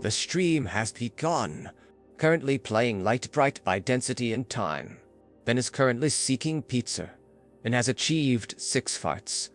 The stream has begun. Currently playing Light Bright by Density and Time. Ben is currently seeking pizza and has achieved 6 farts.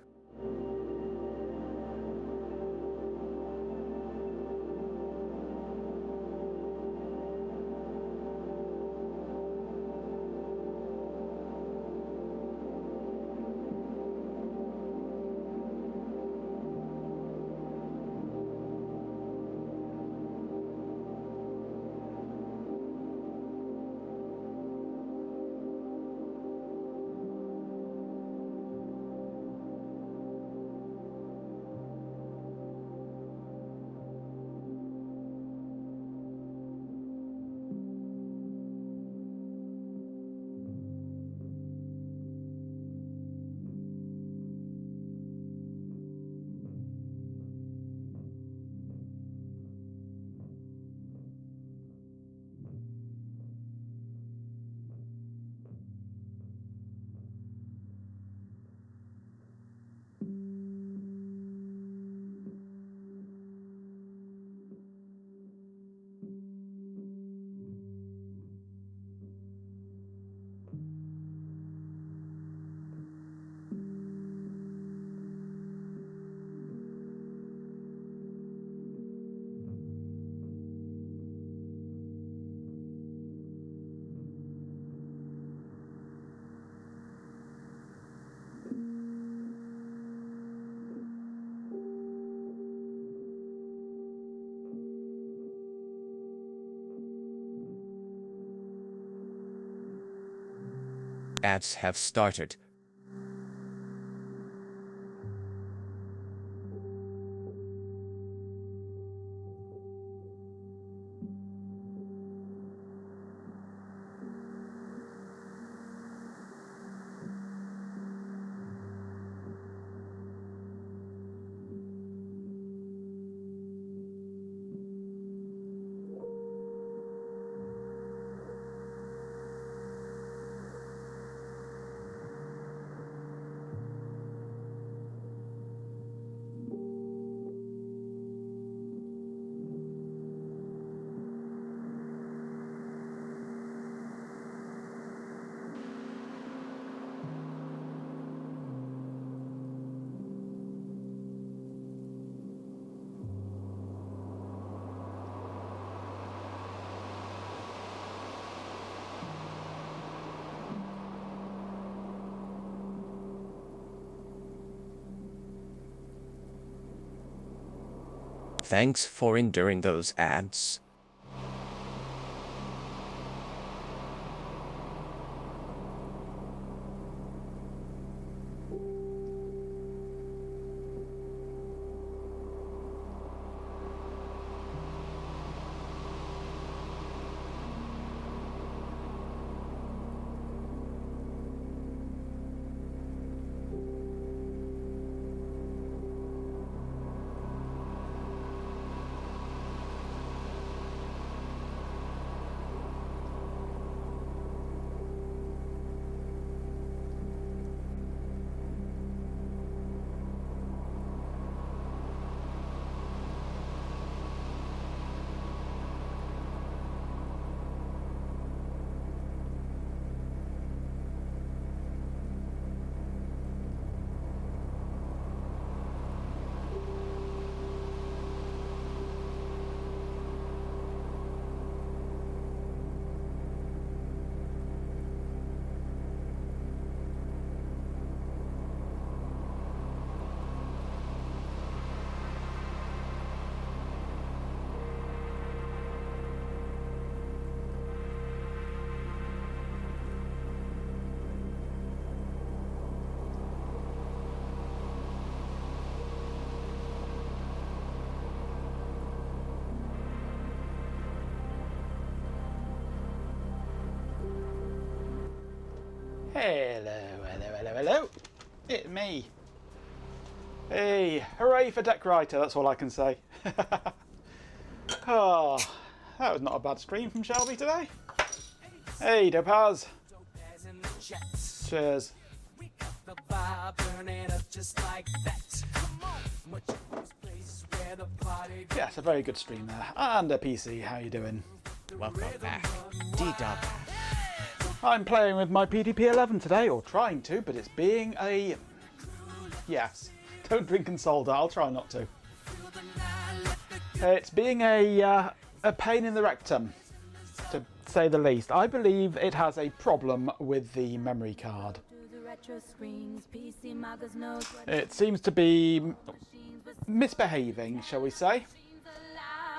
Ads have started. Thanks for enduring those ads. Hello. It's me. Hey, hooray for Deck Writer, that's all I can say. Oh, that was not a bad stream from Shelby today. Hey, Dopaz. Cheers. Yes, a very good stream there. And a PC, how you doing? Welcome back, D-Dub. I'm playing with my PDP-11 today, or trying to, but it's being a... Yes, don't drink and solder, I'll try not to. It's being a pain in the rectum, to say the least. I believe it has a problem with the memory card. It seems to be misbehaving, shall we say.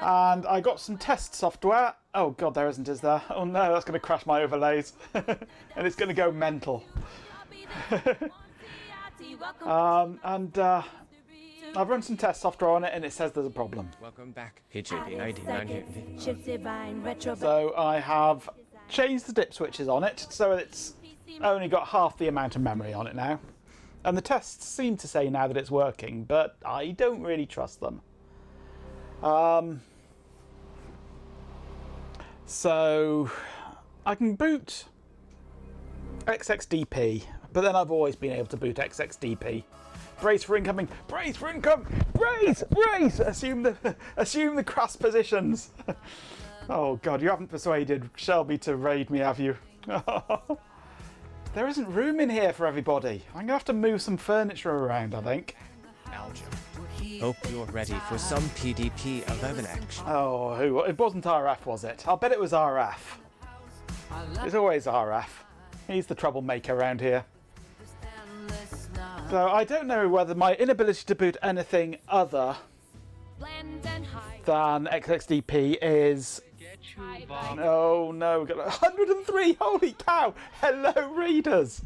And I got some test software. Oh god, there isn't, is there? Oh no, that's going to crash my overlays. And it's going to go mental. I've run some test software on it and it says there's a problem. Welcome back, HAD99. So I have changed the dip switches on it, so it's only got half the amount of memory on it now. And the tests seem to say now that it's working, but I don't really trust them. So I can boot XXDP, but then I've always been able to boot XXDP. Brace for incoming! Brace for income! Brace! Brace! Assume the crass positions. Oh god, you haven't persuaded Shelby to raid me, have you? There isn't room in here for everybody. I'm gonna have to move some furniture around, I think. Alger. Hope you're ready for some PDP-11 action. Oh, it wasn't RF, was it? I'll bet it was RF. It's always RF. He's the troublemaker around here. So I don't know whether my inability to boot anything other than XXDP is... Oh no, we've got 103! Holy cow! Hello, readers!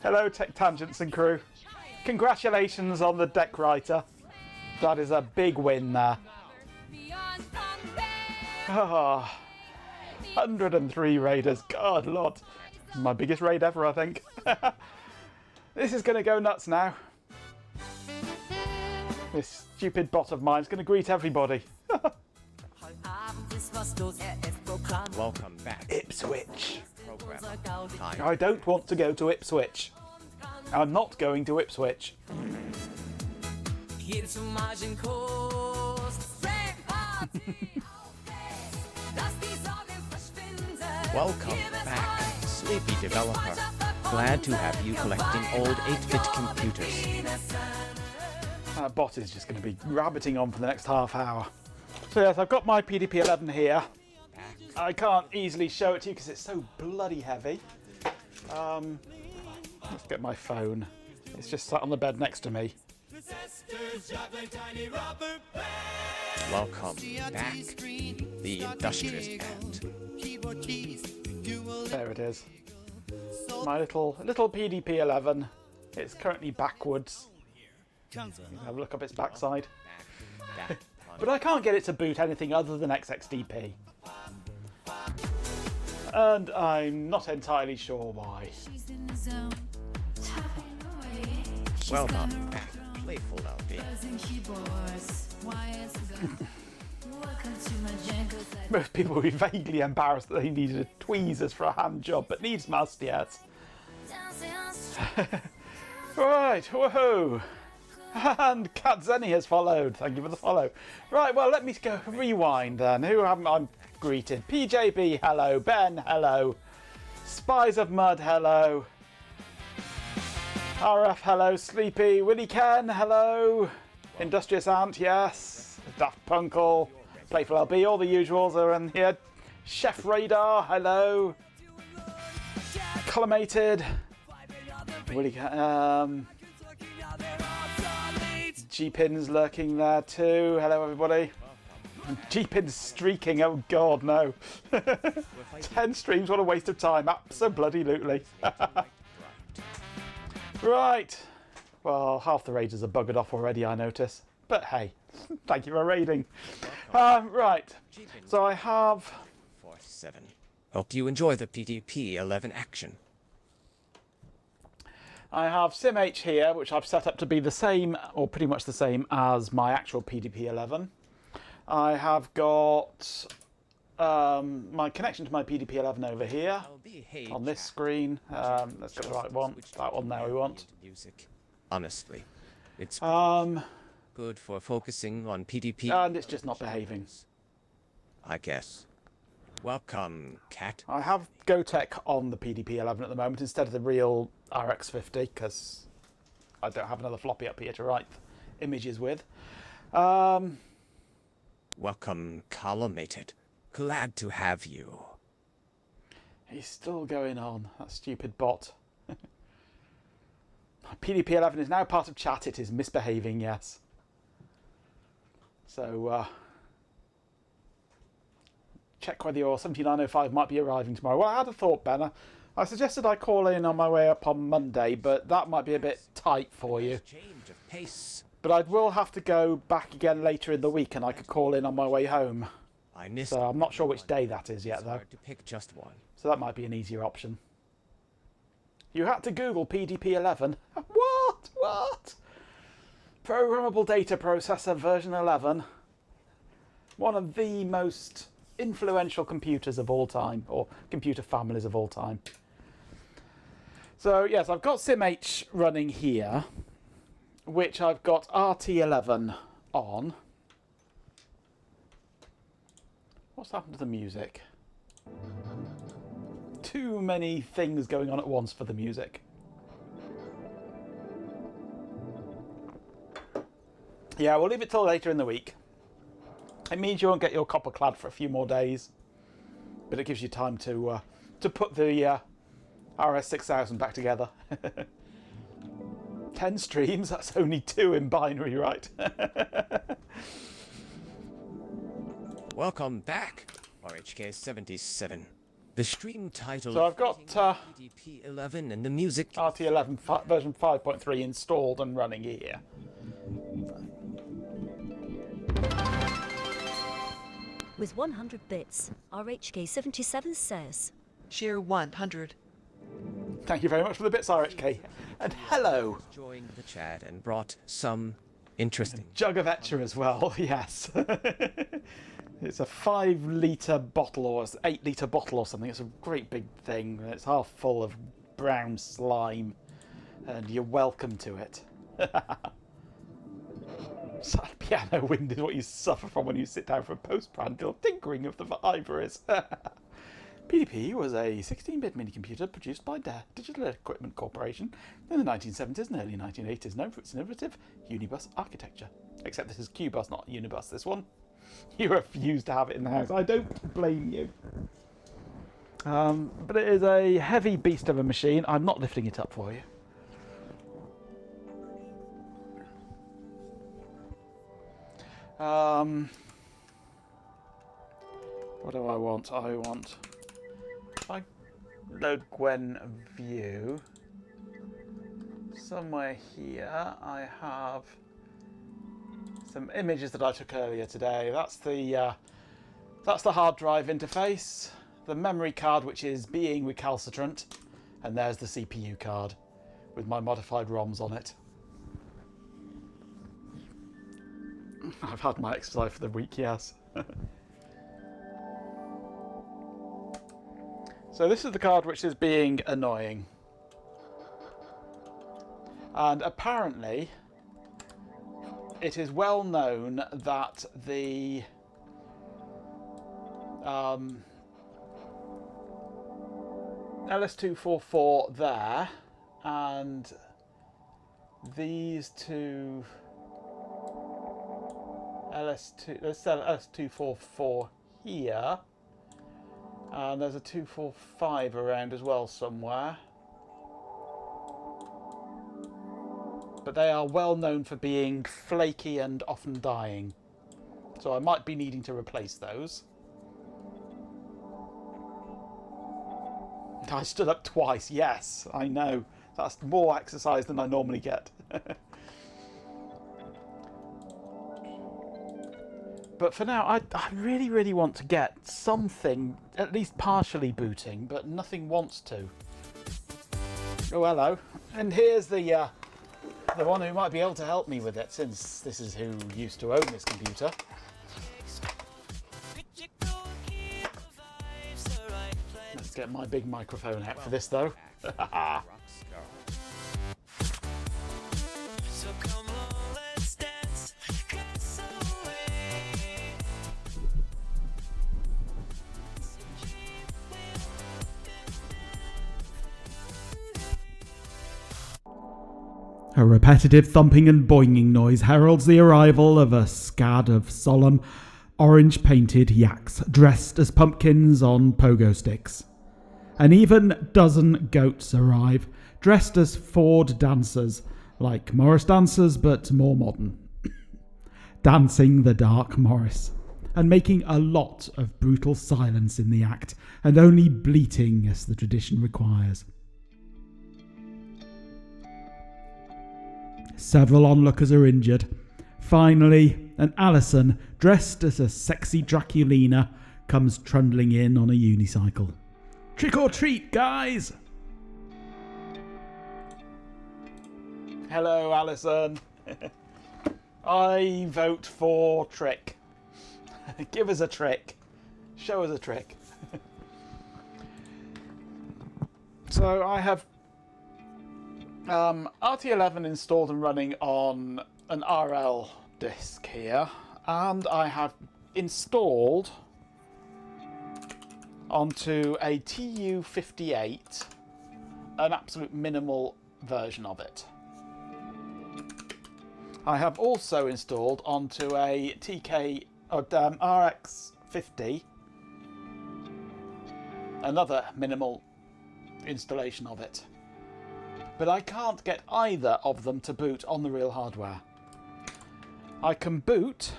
Hello, Tech Tangents and crew. Congratulations on the deck writer. That is a big win there. Oh, 103 raiders. God, Lord. My biggest raid ever, I think. This is going to go nuts now. This stupid bot of mine is going to greet everybody. Welcome back. Ipswich. Program. I don't want to go to Ipswich. I'm not going to Ipswich. Welcome back, sleepy developer. Glad to have you collecting old 8-bit computers. That bot is just going to be rabbiting on for the next half hour. So yes, I've got my PDP-11 here. I can't easily show it to you because it's so bloody heavy. Let's get my phone. It's just sat on the bed next to me. Welcome back, the industrious ant. There it is. My little PDP-11. It's currently backwards. Have a look up its backside. But I can't get it to boot anything other than XXDP. And I'm not entirely sure why. Well done, back, playful LP. Most people would be vaguely embarrassed that they needed tweezers for a hand job, but needs must, yes. Right, woohoo! And Katzeni has followed. Thank you for the follow. Right, well, let me go rewind then. Who haven't I greeted? PJB, hello. Ben, hello. Spies of Mud, hello. RF, hello. Sleepy. Willie Ken, hello. Industrious Ant, yes. Daft Punkle. Playful LB, all the usuals are in here. Chef Radar, hello. Collimated. Willie Ken, G-Pin's lurking there too. Hello, everybody. G-Pin's streaking. Oh, God, no. 10 streams, what a waste of time. Absolutely. Right. Well, half the raiders are buggered off already, I notice. But hey, thank you for raiding. Right. So I have... 4-7. Hope you enjoy the PDP-11 action. I have SimH here, which I've set up to be the same, or pretty much the same, as my actual PDP-11. I have got my connection to my PDP-11 over here, on this screen. Let's get the right one. That one there we want. Music. Honestly, it's... Good for focusing on PDP. And it's just not behaving. I guess. Welcome, cat. I have GoTech on the PDP-11 at the moment instead of the real RX-50 because I don't have another floppy up here to write images with. Welcome, collimated. Glad to have you. He's still going on, that stupid bot. PDP-11 is now part of chat. It is misbehaving, yes. So, check whether your 7905 might be arriving tomorrow. Well, I had a thought, Ben. I suggested I call in on my way up on Monday, but that might be a bit tight for you. Change of pace. But I will have to go back again later in the week, and I could call in on my way home. So I'm not sure which day that is yet, though. Hard to pick just one. So that might be an easier option. You had to Google PDP-11. What? Programmable Data Processor version 11. One of the most influential computers of all time, or computer families of all time. So yes, I've got SimH running here, which I've got RT11 on. What's happened to the music? Too many things going on at once for the music. Yeah, we'll leave it till later in the week. It means you won't get your copper clad for a few more days, but it gives you time to put the RS6000 back together. 10 streams, that's only 2 in binary, right? Welcome back, RHK77. The stream title. So I've got PDP-11 and the music. RT11 version 5.3 installed and running here. With 100 bits, RHK77 says, Share 100. Thank you very much for the bits, RHK. And hello. Joined the chat and brought some interesting. Jug of Etcher as well, yes. It's a 5-litre bottle or 8-litre bottle or something. It's a great big thing. It's half full of brown slime, and you're welcome to it. Sad piano wind is what you suffer from when you sit down for a postprandial tinkering of the ivories. PDP was a 16-bit mini-computer produced by Digital Equipment Corporation in the 1970s and early 1980s, known for its innovative Unibus architecture. Except this is QBus, not Unibus, this one. You refuse to have it in the house. I don't blame you. But it is a heavy beast of a machine. I'm not lifting it up for you. What do I want? If I load Gwen view, somewhere here I have some images that I took earlier today. That's the hard drive interface, the memory card which is being recalcitrant, and there's the CPU card with my modified ROMs on it. I've had my exercise for the week, yes. So this is the card which is being annoying. And apparently it is well known that the LS244 there and these two LS244 here, and there's a 245 around as well somewhere. But they are well known for being flaky and often dying. So I might be needing to replace those. I stood up twice, yes, I know. That's more exercise than I normally get. But for now, I really, really want to get something at least partially booting, but nothing wants to. Oh, hello. And here's the one who might be able to help me with it, since this is who used to own this computer. Let's get my big microphone out for this, though. A repetitive thumping and boinging noise heralds the arrival of a scad of solemn, orange-painted yaks dressed as pumpkins on pogo sticks. An even dozen goats arrive, dressed as Ford dancers, like Morris dancers but more modern, dancing the dark Morris, and making a lot of brutal silence in the act, and only bleating as the tradition requires. Several onlookers are injured. Finally, an Alison, dressed as a sexy Draculina, comes trundling in on a unicycle. Trick or treat, guys! Hello, Alison. I vote for trick. Give us a trick. Show us a trick. So I have RT11 installed and running on an RL disk here, and I have installed onto a TU58 an absolute minimal version of it. I have also installed onto a RX50 another minimal installation of it. But I can't get either of them to boot on the real hardware. I can boot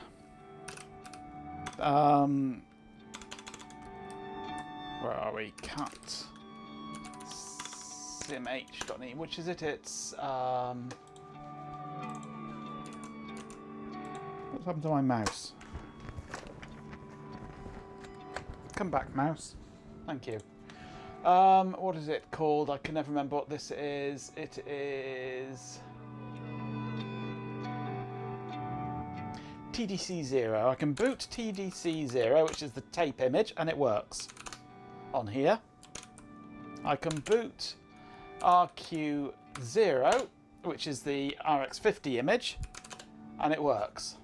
where are we? Cat simh.e, which is it? It's what's happened to my mouse? Come back, mouse. Thank you. What is it called? I can never remember what this is. It is TDC0. I can boot TDC0, which is the tape image, and it works on here. I can boot RQ0, which is the RX50 image, and it works.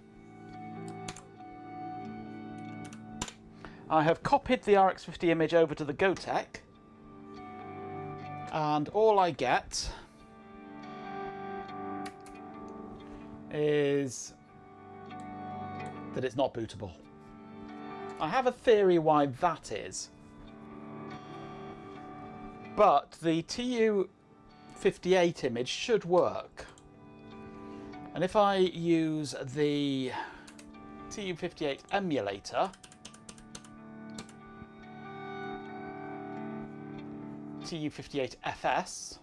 I have copied the RX50 image over to the Gotek, and all I get is that it's not bootable. I have a theory why that is, but the TU58 image should work. And if I use the TU58 emulator, TU58FS,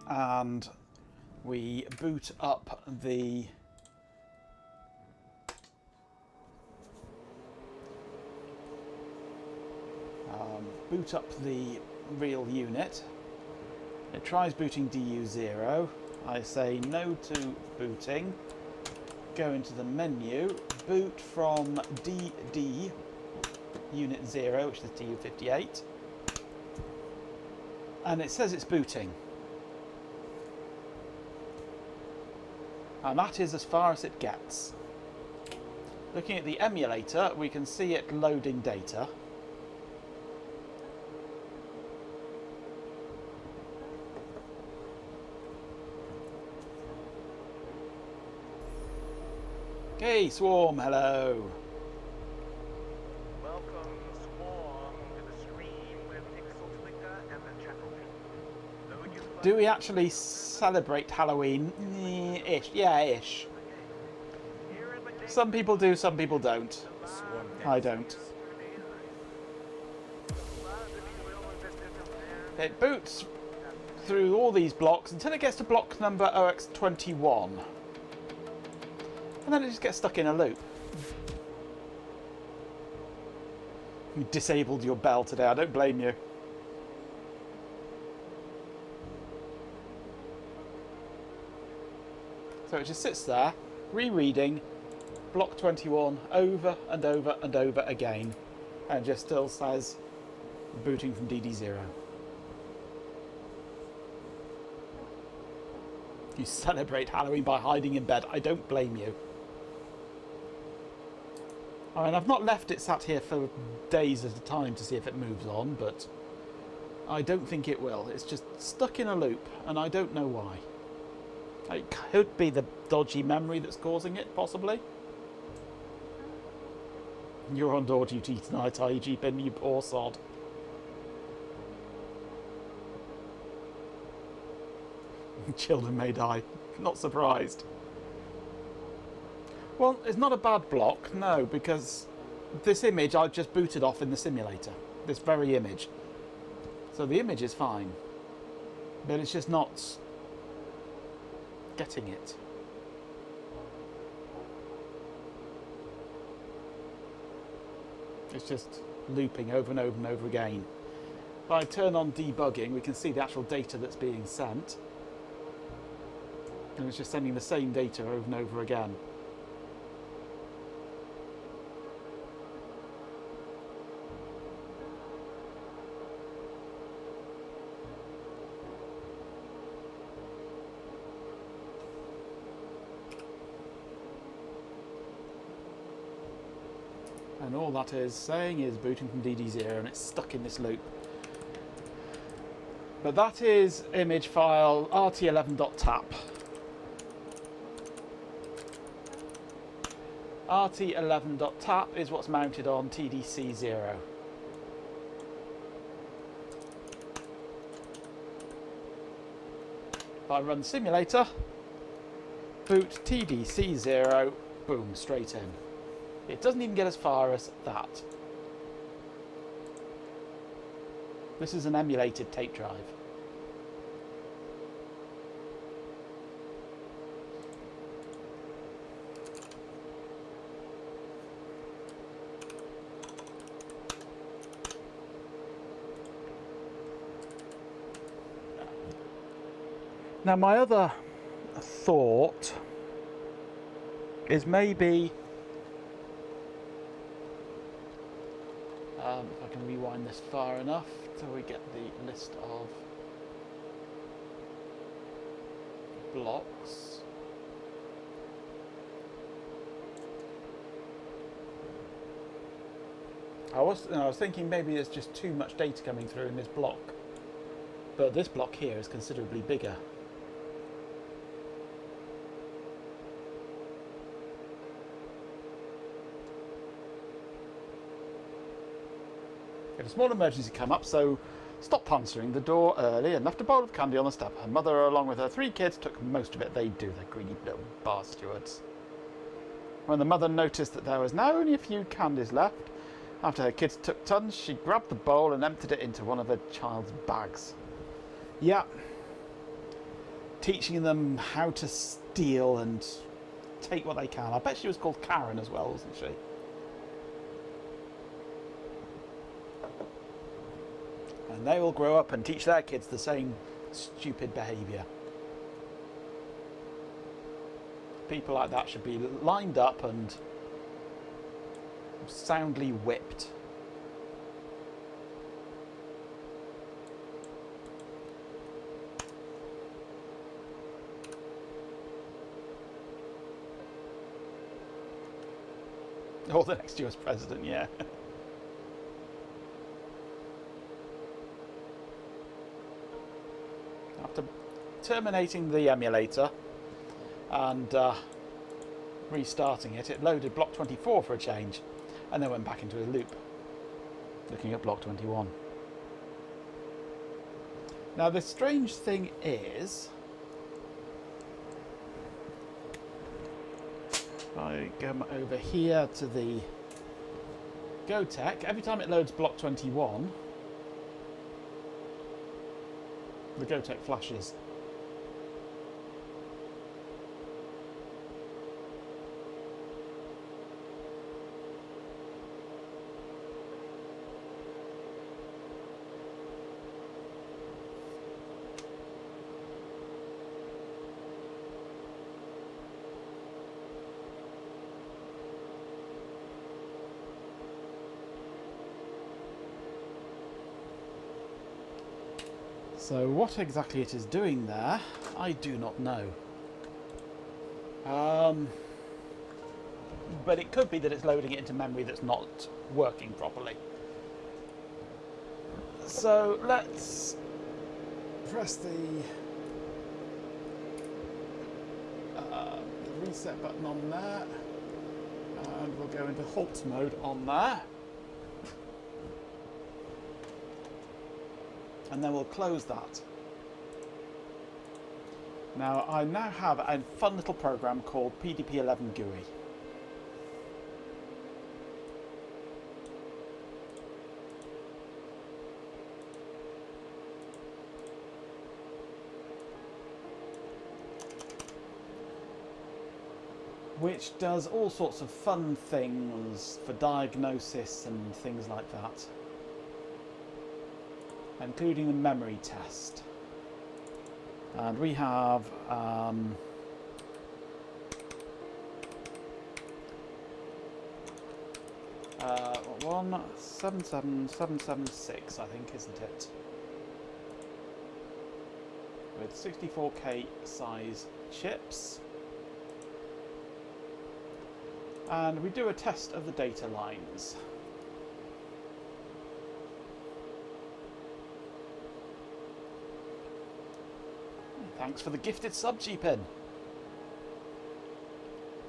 and we boot up the real unit. It tries booting DU0. I say no to booting. Go into the menu, boot from DD Unit 0, which is TU58, and it says it's booting. And that is as far as it gets. Looking at the emulator, we can see it loading data. Hey, Swarm, hello. Welcome, Swarm, to the stream with Pixel Flicker and the Chapel. Do we actually celebrate Halloween? Ish. Yeah, ish. Some people do, some people don't. I don't. It boots through all these blocks until it gets to block number OX21. And then it just gets stuck in a loop. You disabled your bell today, I don't blame you. So it just sits there, rereading block 21 over and over and over again, and just still says booting from DD0. You celebrate Halloween by hiding in bed, I don't blame you. I mean, I've not left it sat here for days at a time to see if it moves on, but I don't think it will. It's just stuck in a loop, and I don't know why. It could be the dodgy memory that's causing it, possibly. You're on door duty tonight, are you, Jeepin, you poor sod? Children may die. Not surprised. Well, it's not a bad block, no, because this image I've just booted off in the simulator. This very image. So the image is fine. But it's just not getting it. It's just looping over and over and over again. If I turn on debugging, we can see the actual data that's being sent. And it's just sending the same data over and over again. And all that is saying is booting from DD0, and it's stuck in this loop. But that is image file rt11.tap. rt11.tap is what's mounted on TDC0. If I run simulator, boot TDC0, boom, straight in. It doesn't even get as far as that. This is an emulated tape drive. Now my other thought is maybe if I can rewind this far enough till we get the list of blocks. I was thinking maybe there's just too much data coming through in this block, but this block here is considerably bigger. A small emergency come up, so stopped answering the door early and left a bowl of candy on the step. Her mother, along with her 3 kids, took most of it. They do, the greedy little bar stewards. When the mother noticed that there was now only a few candies left, after her kids took tons, she grabbed the bowl and emptied it into one of her child's bags. Yeah. Teaching them how to steal and take what they can. I bet she was called Karen as well, wasn't she? And they will grow up and teach their kids the same stupid behaviour. People like that should be lined up and soundly whipped. Or the next US president, yeah. After terminating the emulator and restarting it, it loaded block 24 for a change, and then went back into a loop, looking at block 21. Now the strange thing is, if I come over here to the GoTech, every time it loads block 21, the GoTech flashes. So what exactly it is doing there, I do not know. But it could be that it's loading it into memory that's not working properly. So let's press the reset button on there, and we'll go into halt mode on there, and then we'll close that. Now I now have a fun little program called PDP-11 GUI. Which does all sorts of fun things for diagnosis and things like that, including the memory test. And we have 177776, I think, isn't it? With 64K size chips. And we do a test of the data lines. Thanks for the gifted sub, G-Pin.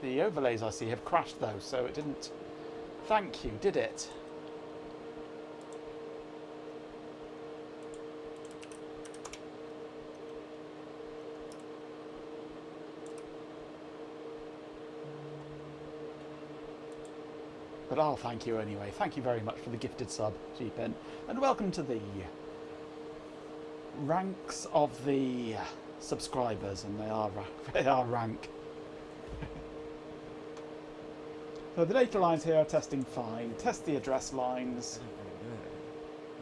The overlays I see have crashed though, so it didn't thank you, did it? But I'll thank you anyway. Thank you very much for the gifted sub, G-Pin. And welcome to the ranks of the subscribers, and they are rank. So the data lines here are testing fine. Test the address lines.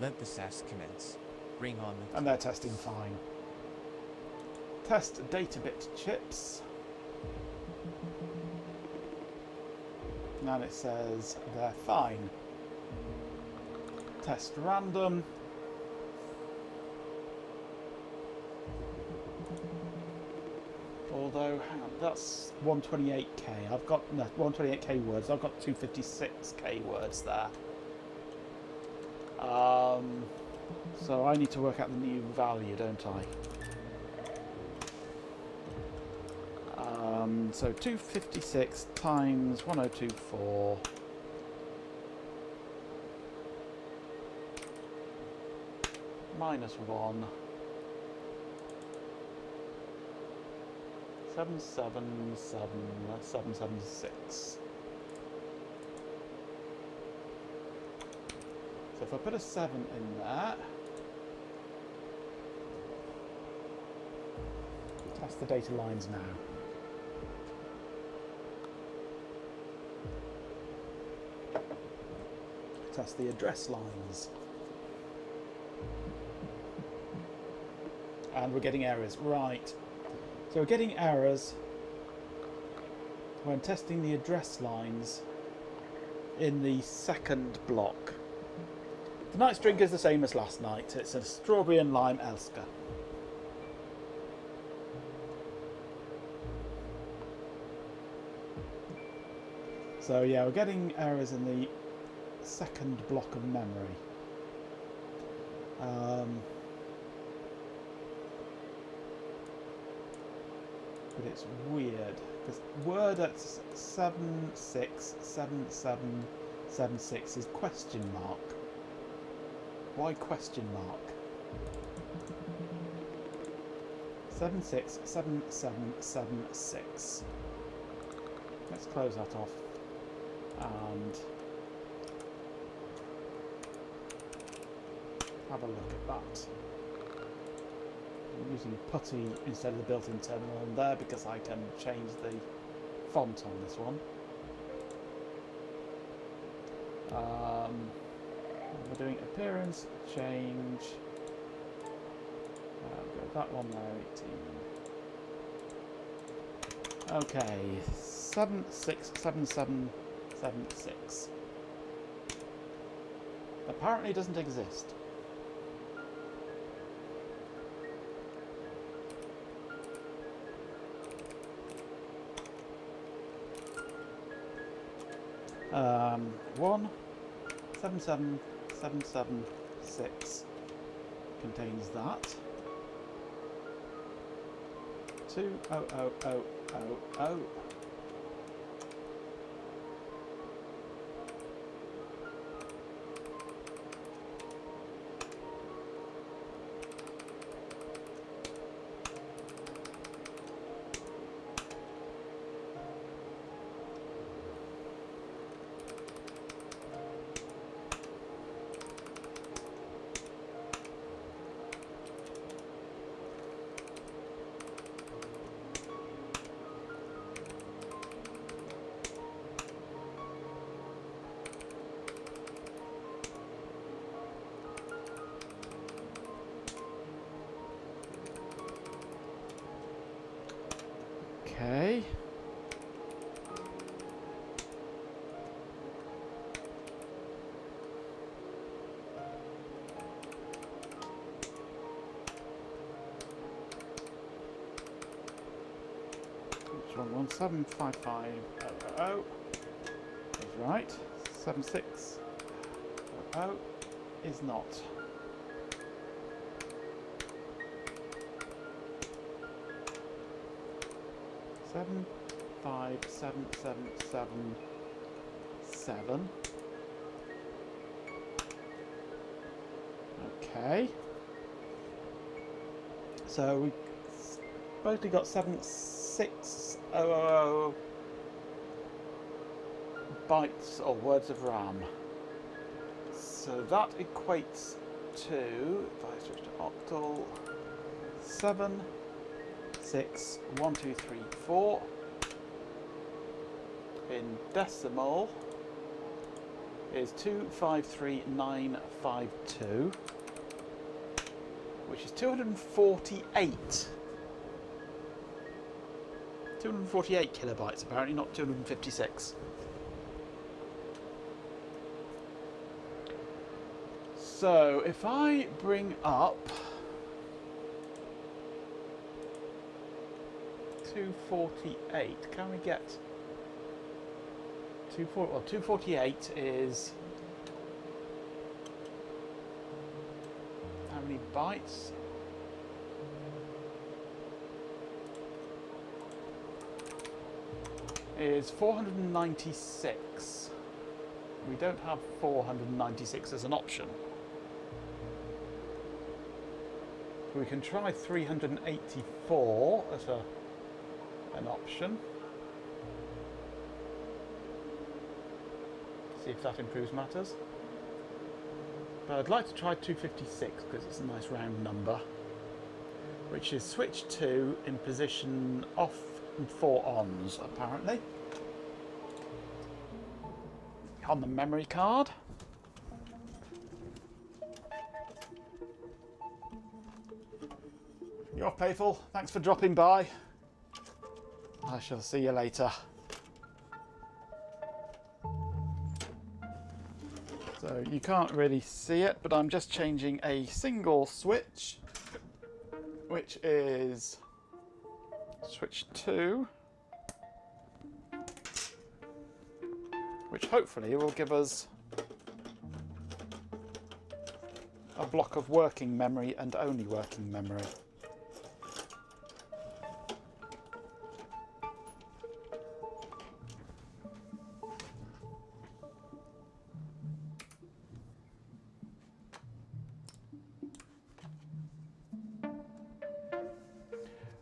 Let the SAS commence. Bring on the... And they're testing fine. Test data bit chips. And it says they're fine. Test random. Although, hang on, that's 128k. I've got, no, 128k words. I've got 256k words there. So I need to work out the new value, don't I? So 256 times 1024 minus 1 777 776. So if I put a 7 in there, test the data lines now. Test the address lines. And we're getting errors. Right. So we're getting errors when testing the address lines in the second block. Tonight's drink is the same as last night. It's a strawberry and lime Elska. So yeah, we're getting errors in the second block of memory. But it's weird because word at 767776 is question mark. Why question mark? 767776. Let's close that off and have a look at that. I'm using putty instead of the built-in terminal on there because I can change the font on this one. We're doing appearance, change. Go that one there, 18. Okay, 767776. Apparently doesn't exist. Um, 1 77776 contains that. 2000000. Okay. Which one? 75500 is right. 7600 is not. Seven, 5, 7, 7, 7, 7. Okay. So we supposedly got 76000 bytes or words of RAM. So that equates to, if I switch to octal, 7, 6, 1, 2, 3, 4. In decimal is 253952, which is 248. 248 kilobytes apparently, not 256. So if I bring up 248, can we get 240? Well, 248 is how many bytes? Is 496. We don't have 496 as an option. We can try 384 as an option. See if that improves matters. But I'd like to try 256 because it's a nice round number, which is switch 2 in position off and 4 ons apparently on the memory card. You're off, Payful. Thanks for dropping by. I shall see you later. So you can't really see it, but I'm just changing a single switch, which is switch 2, which hopefully will give us a block of working memory and only working memory.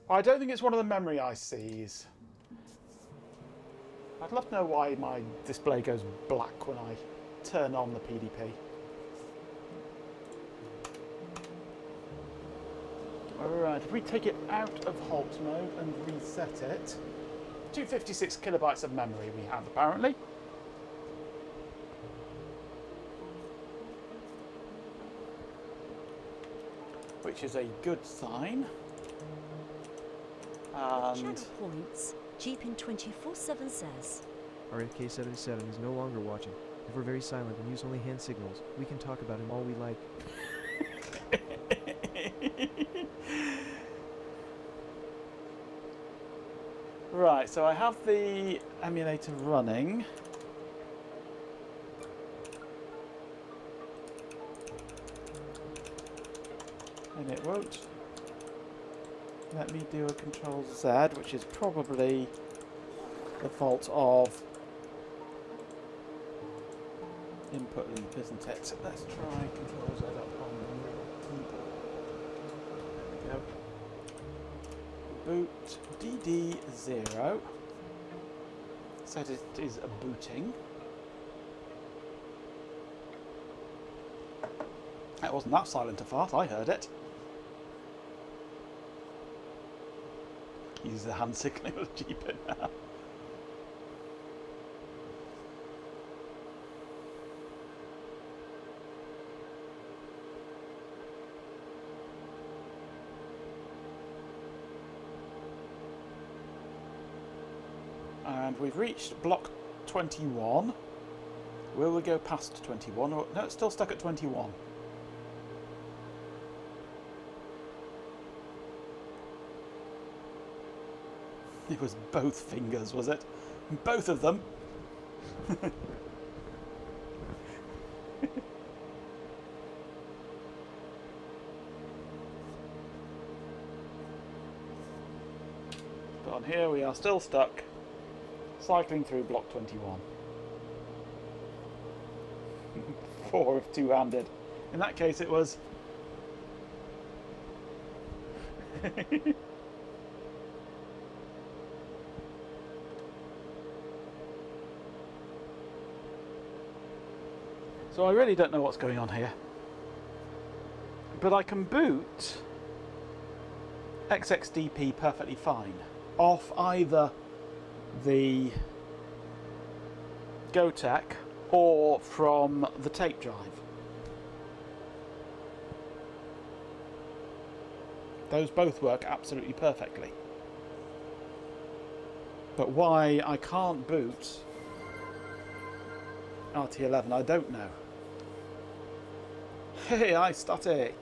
I don't think it's one of the memory ICs. I'd love to know why my display goes black when I turn on the PDP. Alright, if we take it out of halt mode and reset it, 256 kilobytes of memory we have apparently. Which is a good sign. Channel points. Jeepin 24/7 says. Our FK77 is no longer watching. If we're very silent and use only hand signals, we can talk about him all we like. Right, so I have the emulator running. it won't let me do a Control Z, which is probably the fault of input loop, isn't it? Let's try Control Z up on the keyboard. There we go. Boot DD0. Said it is a booting. It wasn't that silent a fart, I heard it. Use the hand signaling with Jeepin now. And we've reached block 21. Will we go past 21? Or, no, it's still stuck at 21. It was both fingers, was it? Both of them. But on here we are still stuck, cycling through block 21. 4 of two-handed. In that case it was... So I really don't know what's going on here. But I can boot XXDP perfectly fine off either the GoTech or from the tape drive. Those both work absolutely perfectly. But why I can't boot RT11, I don't know. Hey, iStatic!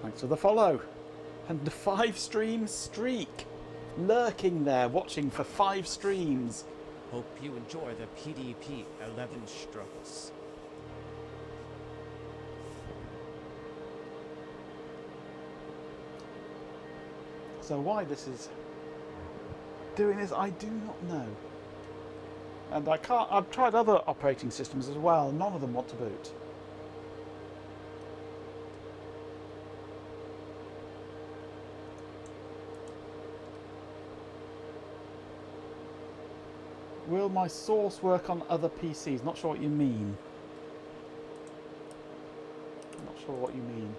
Thanks for the follow. And the 5 stream streak. Lurking there, watching for 5 streams. Hope you enjoy the PDP-11 struggles. So why this is doing this, I do not know. And I can't. I've tried other operating systems as well. None of them want to boot. Will my source work on other PCs? Not sure what you mean. Not sure what you mean.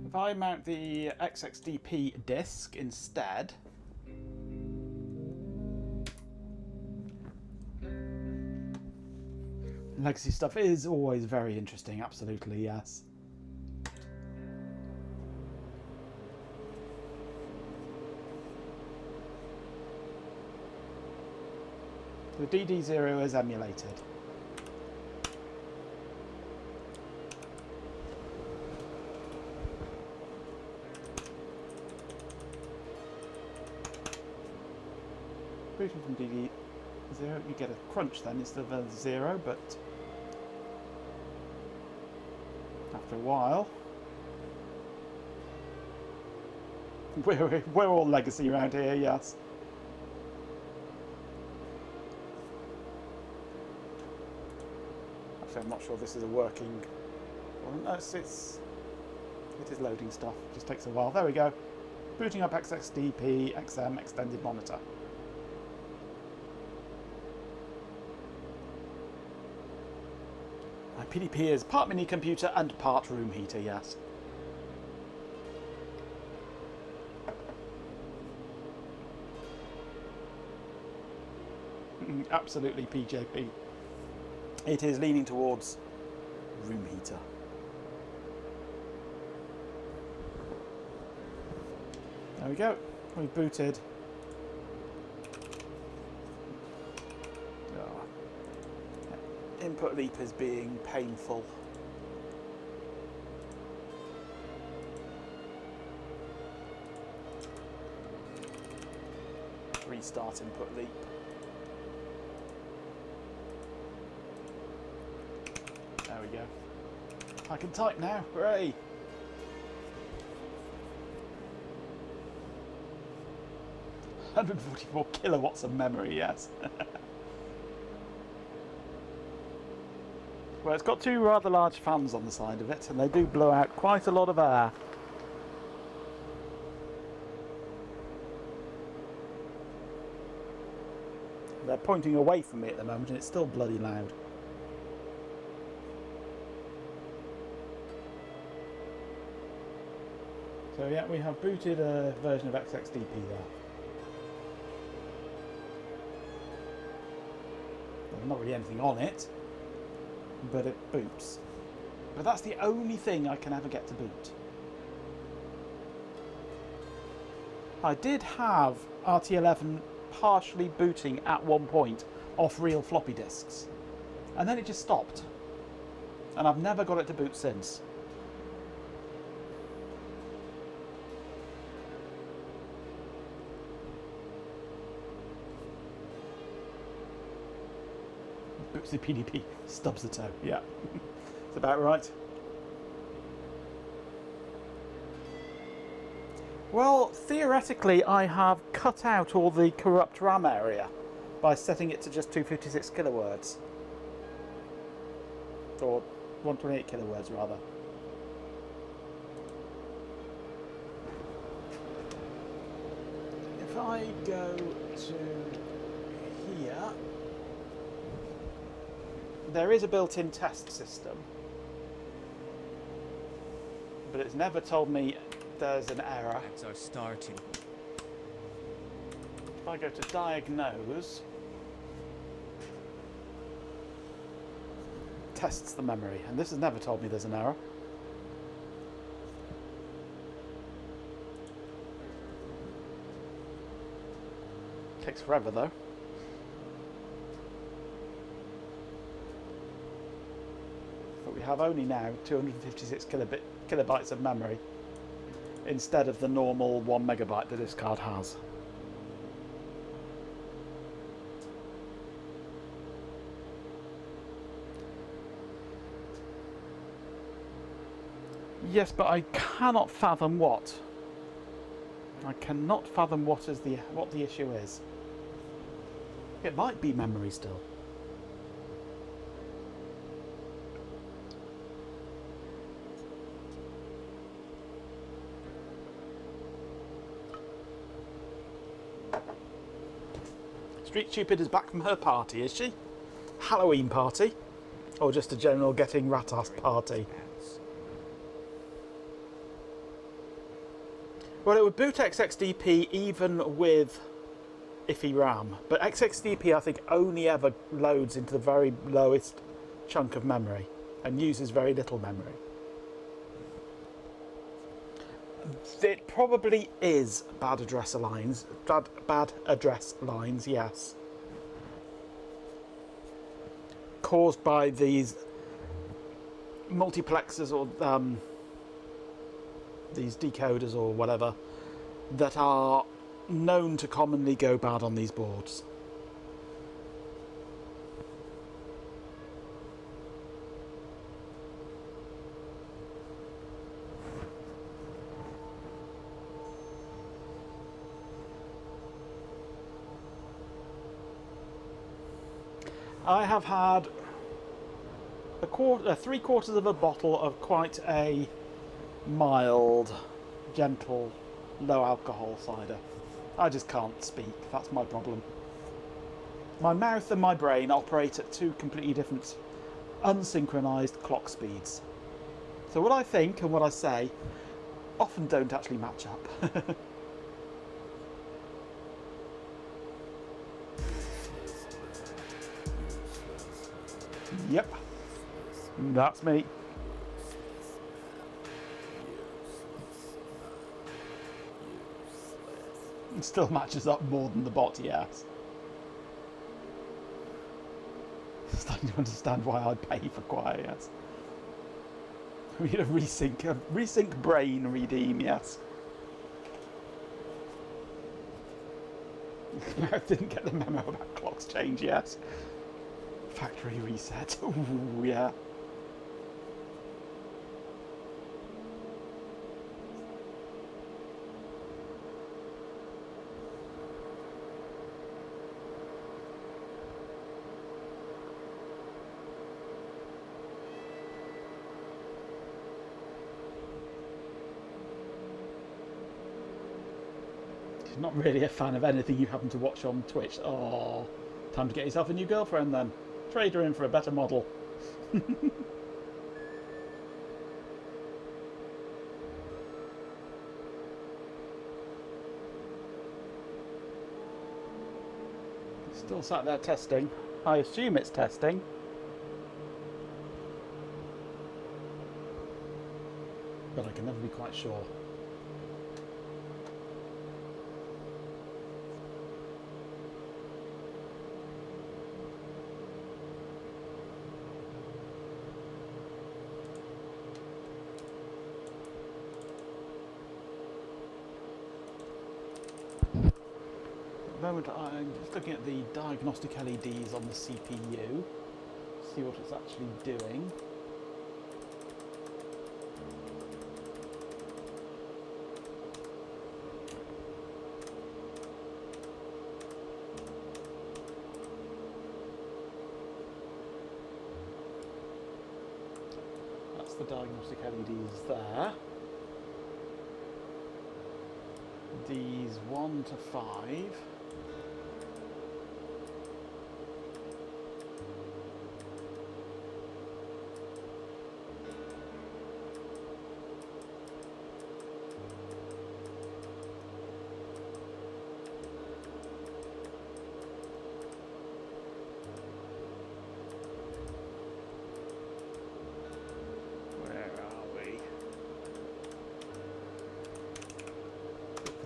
If I mount the XXDP disk instead, legacy stuff is always very interesting, absolutely, yes. The DD0 is emulated. Booting from DD0, you get a crunch then instead of a 0, but after a while, we're all legacy around here, yes. Actually, I'm not sure this is a working. Well, no, it is loading stuff. It just takes a while. There we go. Booting up XXDP XM extended monitor. My PDP is part mini computer and part room heater, yes. Absolutely PJP. It is leaning towards room heater. There we go. We've booted. Oh. Input leap is being painful. Restart input leap. There we go. I can type now. Hooray! £144 kilowatts of memory, yes. Well, it's got two rather large fans on the side of it, and they do blow out quite a lot of air. They're pointing away from me at the moment, and it's still bloody loud. So yeah, we have booted a version of XXDP there. There's not really anything on it, but it boots. But that's the only thing I can ever get to boot. I did have RT11 partially booting at one point off real floppy disks, and then it just stopped. And I've never got it to boot since. Boots the PDP, stubs the toe, yeah. It's about right. Well, theoretically I have cut out all the corrupt RAM area by setting it to just 256 kilowords. Or 128 kilowords rather. If I go to here, there is a built-in test system, but it's never told me there's an error. Ads are starting. If I go to diagnose, tests the memory, and this has never told me there's an error. Takes forever though. But we have only now 256 kilobytes of memory instead of the normal 1 megabyte that this card has. Yes, but I cannot fathom what. I cannot fathom what the issue is. It might be memory still. Street Stupid is back from her party, is she? Halloween party? Or just a general getting rat-ass party? Well, it would boot XXDP even with iffy RAM, but XXDP I think only ever loads into the very lowest chunk of memory and uses very little memory. It probably is bad address lines, yes. Caused by these multiplexers or these decoders or whatever that are known to commonly go bad on these boards. I have had three-quarters of a bottle of quite a mild, gentle, low alcohol cider. I just can't speak, that's my problem. My mouth and my brain operate at two completely different, unsynchronized clock speeds. So what I think and what I say often don't actually match up. Yep. That's me. It still matches up more than the bot, yes. Starting to understand why I pay for choir, yes. We need a resync brain redeem, yes. I didn't get the memo about clocks change, yes. Factory reset, ooh, yeah. Not really a fan of anything you happen to watch on Twitch. Oh, time to get yourself a new girlfriend then. Trade her in for a better model. Still sat there testing. I assume it's testing. But I can never be quite sure. At the moment I'm just looking at the diagnostic LEDs on the CPU, see what it's actually doing. That's the diagnostic LEDs there. These 1 to 5.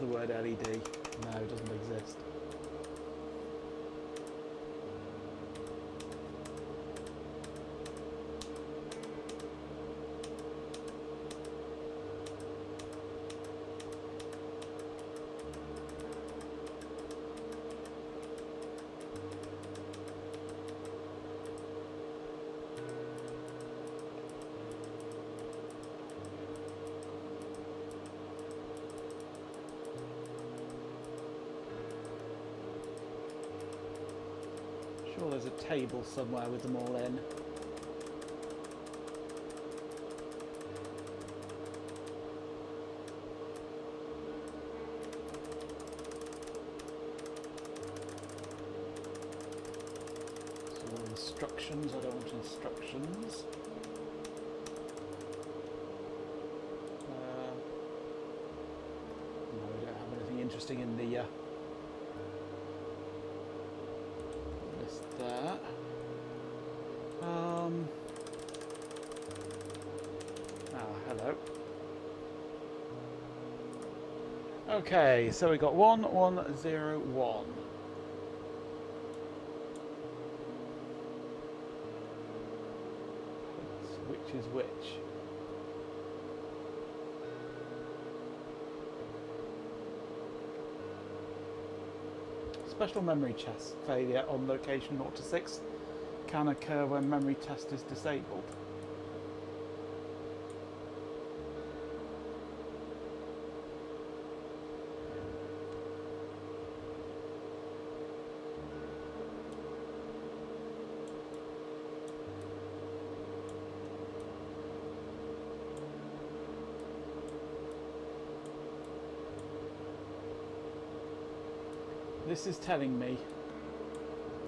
The word LED. No, it doesn't exist. Sure, there's a table somewhere with them all in. So instructions, I don't want instructions. No, we don't have anything interesting in the there. Hello. Okay, so we got 1101. Which is which? Special memory test failure on location 0 to 6 can occur when memory test is disabled. This is telling me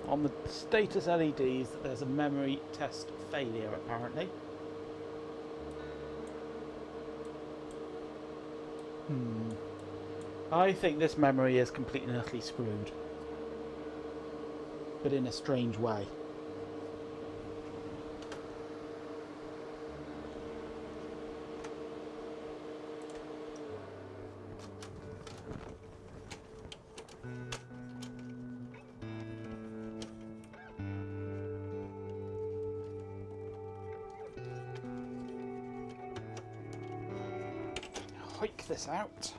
on the status LEDs that there's a memory test failure apparently. I think this memory is completely and utterly screwed, but in a strange way. hoik this out.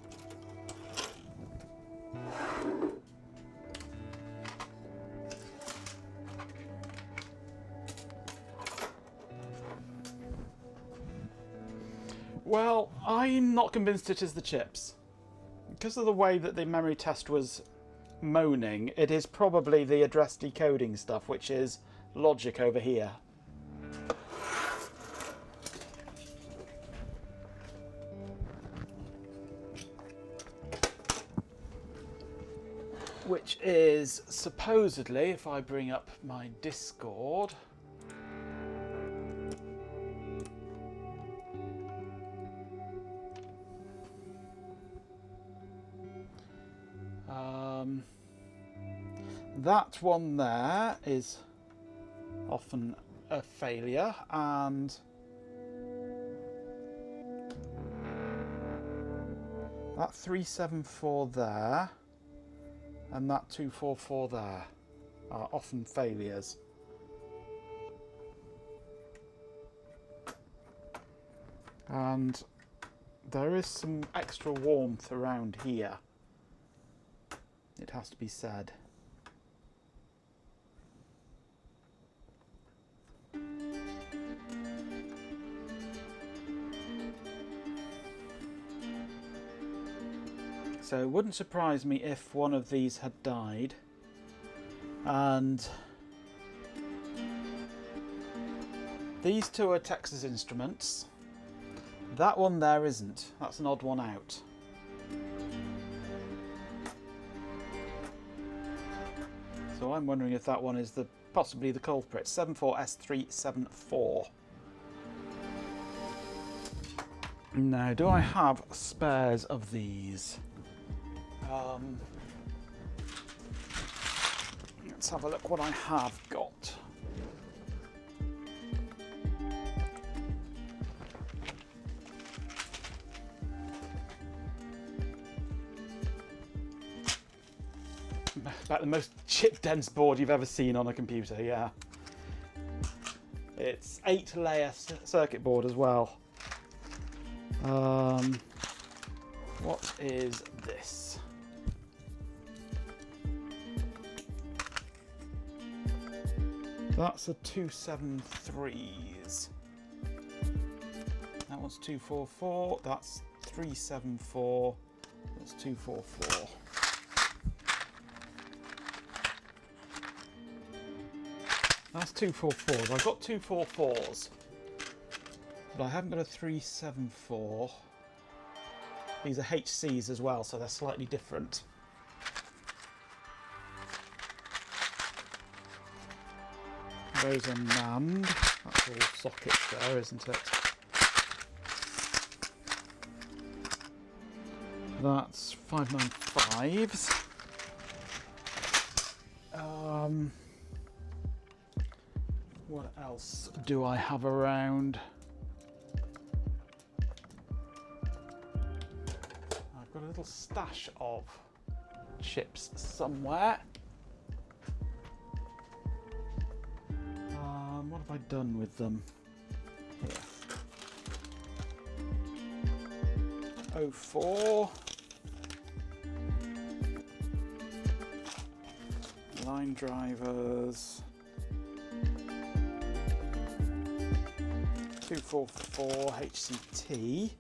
Well, I'm not convinced it is the chips. Because of the way that the memory test was moaning, it is probably the address decoding stuff, which is logic over here. Which is supposedly, if I bring up my Discord, that one there is often a failure, and that 374 there and that 244 there are often failures. And there is some extra warmth around here, it has to be said. So it wouldn't surprise me if one of these had died. And these two are Texas Instruments. That one there isn't. That's an odd one out. So I'm wondering if that one is possibly the culprit. 74S374. Now, do I have spares of these? Let's have a look what I have got. About the most chip-dense board you've ever seen on a computer, yeah. It's 8-layer circuit board as well. What is this? That's a 273s. That one's 244. That's 374. That's 244. That's 244s. I've got 244s, but I haven't got a 374. These are HCs as well, so they're slightly different. Those are NAND. That's all sockets there, isn't it? That's 595s. What else do I have around? I've got a little stash of chips somewhere. What have I done with them? Here. 04. Line drivers. 244 HCT.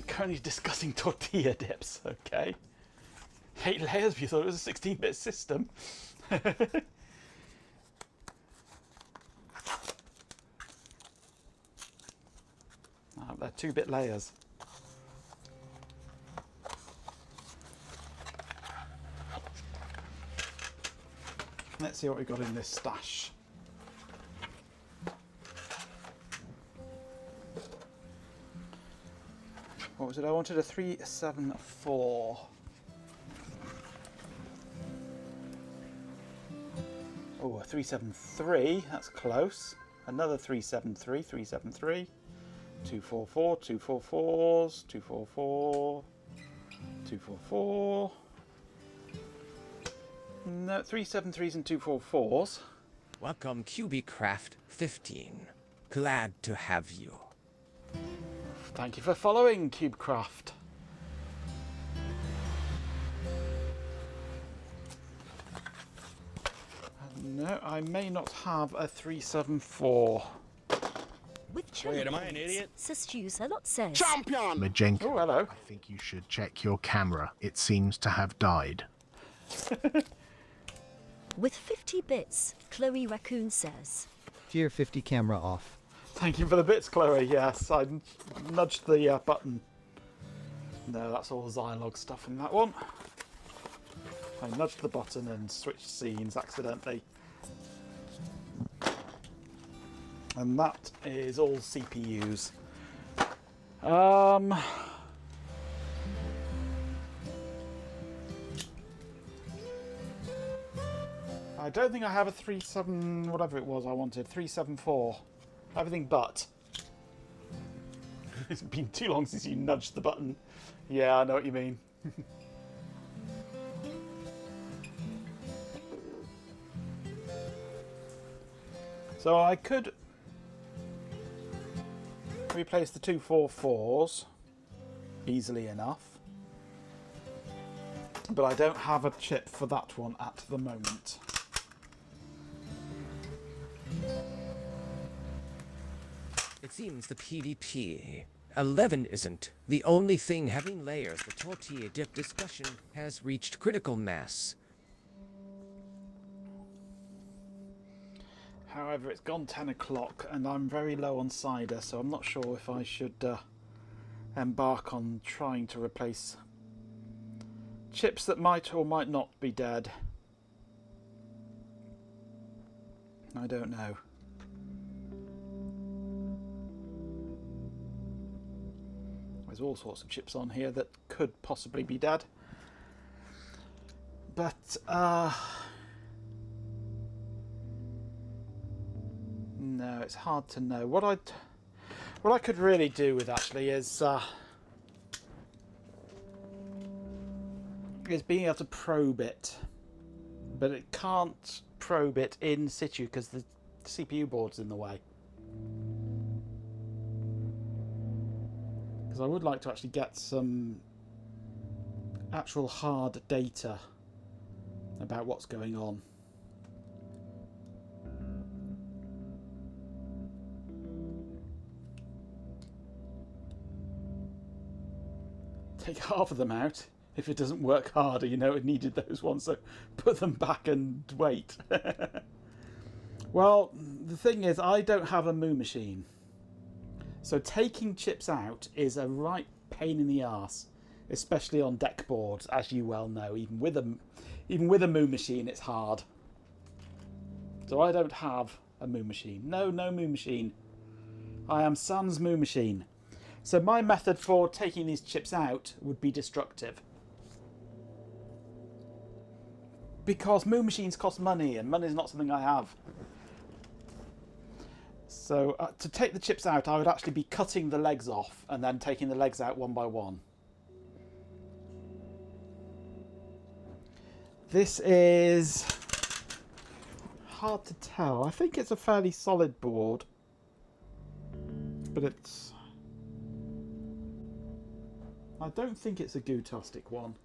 Currently discussing tortilla dips, okay. 8 layers, you thought it was a 16-bit system. They're 2-bit layers. Let's see what we've got in this stash. What was it? I wanted a 374. Oh, a 373. That's close. Another 373. 373. 244. 244s. 244. 244. No, 373s and 244s. Welcome, QBcraft 15. Glad to have you. Thank you for following, CubeCraft. No, I may not have a 374. With channel Wait, am I an points, idiot? Sistu's a lot says. Majenko, Oh, hello. I think you should check your camera. It seems to have died. With 50 bits, Chloe Raccoon says. Fear 50 camera off. Thank you for the bits, Chloe. Yes, I nudged the button. No, that's all Zilog stuff in that one. I nudged the button and switched scenes accidentally. And that is all CPUs. I don't think I have a 37, whatever it was I wanted, 374. Everything but. It's been too long since you nudged the button. Yeah, I know what you mean. So I could replace the 244s easily enough, but I don't have a chip for that one at the moment. It seems the PDP-11 isn't the only thing having layers. The tortilla dip discussion has reached critical mass. However, it's gone 10 o'clock and I'm very low on cider, so I'm not sure if I should embark on trying to replace chips that might or might not be dead. I don't know. There's all sorts of chips on here that could possibly be dead. But, no, it's hard to know. What I could really do with actually is being able to probe it, but it can't probe it in situ because the CPU board's in the way. Because I would like to actually get some actual hard data about what's going on. Take half of them out. If it doesn't work harder, you know it needed those ones, so put them back and wait. Well, the thing is, I don't have a Moo machine. So taking chips out is a right pain in the arse, especially on deck boards, as you well know. Even with a Moo machine, it's hard. So I don't have a Moo machine. No Moo machine. I am sans Moo machine. So my method for taking these chips out would be destructive. Because Moo machines cost money, and money is not something I have. So to take the chips out, I would actually be cutting the legs off and then taking the legs out one by one. This is hard to tell. I think it's a fairly solid board, but it's... I don't think it's a Gootastic one.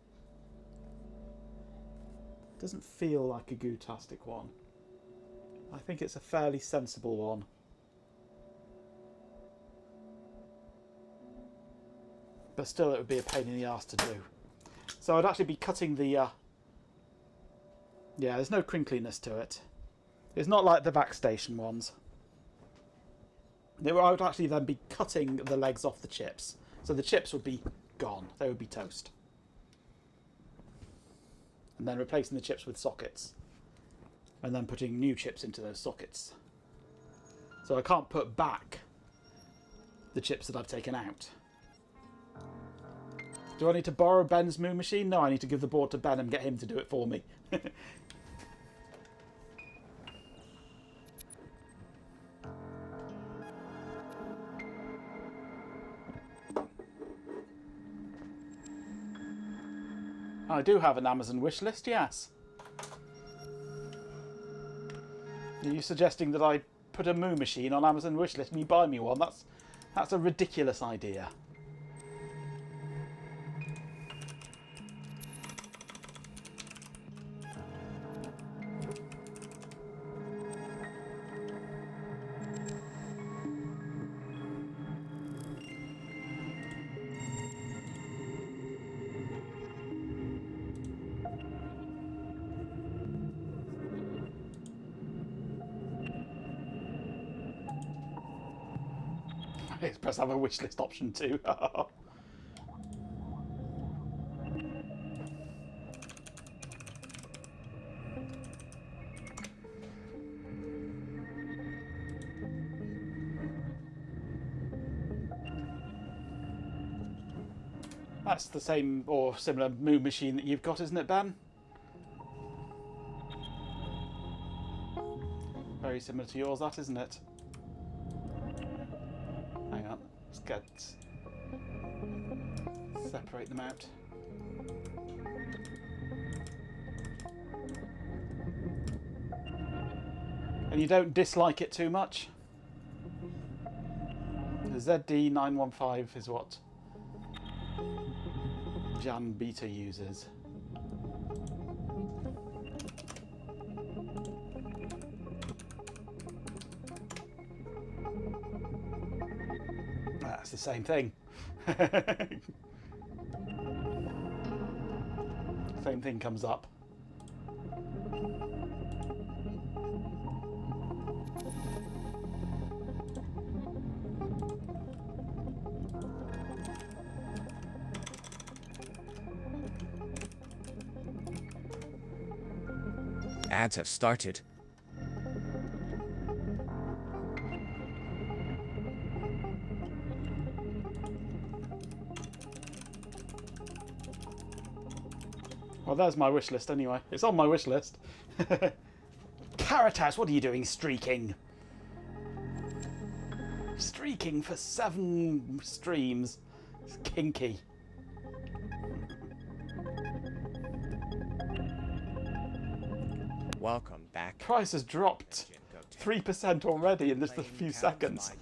It doesn't feel like a Gootastic one. I think it's a fairly sensible one. But still, it would be a pain in the arse to do. So I'd actually be cutting the... Yeah, there's no crinkliness to it. It's not like the Backstation ones. I would actually then be cutting the legs off the chips. So the chips would be gone. They would be toast. And then replacing the chips with sockets. And then putting new chips into those sockets. So I can't put back the chips that I've taken out. Do I need to borrow Ben's Moo machine? No, I need to give the board to Ben and get him to do it for me. I do have an Amazon wish list, yes. Are you suggesting that I put a moo machine on Amazon wishlist and you buy me one? That's a ridiculous idea. Press have a wish list option too. That's the same or similar moo machine that you've got, isn't it, Ben? Very similar to yours, that, isn't it? Hang on, let's separate them out. And you don't dislike it too much? The ZD915 is what Jan Beta uses. That's the same thing. Same thing comes up. Ads have started. Well, there's my wish list anyway. It's on my wish list. Caritas, what are you doing streaking? Streaking for 7 streams. It's kinky. Welcome back. Price has dropped 3% already in just a few seconds.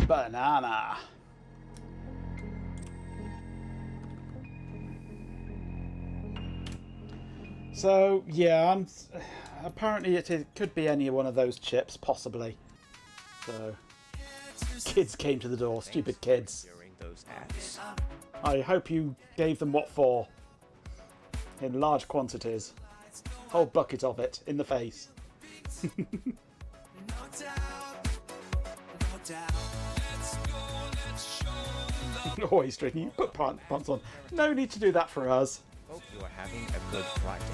Banana. So yeah, apparently it could be any one of those chips, possibly. So kids came to the door, stupid kids. During those ads. I hope you gave them what for. In large quantities. Whole bucket of it in the face. Always string. You put pants on. No need to do that for us. Hope you are having a good Friday.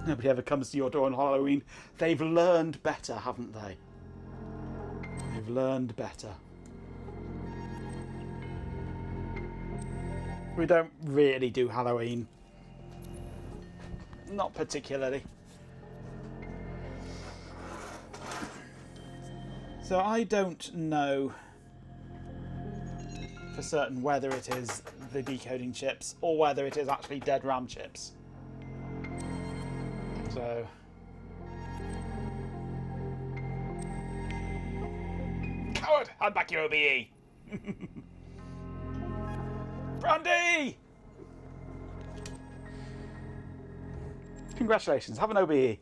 Nobody ever comes to your door on Halloween. They've learned better, haven't they? They've learned better. We don't really do Halloween. Not particularly. So I don't know for certain whether it is the decoding chips or whether it is actually dead RAM chips. So coward, hand back your OBE. Brandy! Congratulations, have an OBE.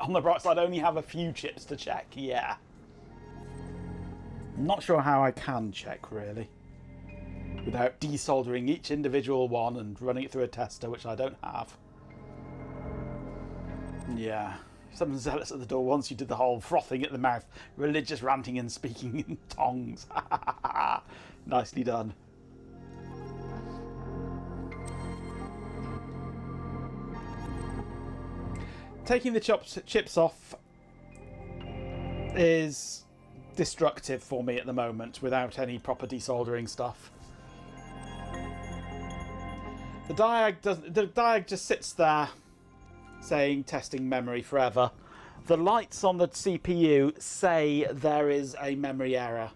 On the bright side, I only have a few chips to check, yeah. I'm not sure how I can check, really. Without desoldering each individual one and running it through a tester, which I don't have. Yeah. Some zealots at the door once you did the whole frothing at the mouth, religious ranting and speaking in tongues. Nicely done. taking the chips off is destructive for me at the moment without any proper desoldering stuff. The diag just sits there saying testing memory forever. The lights on the CPU say there is a memory error.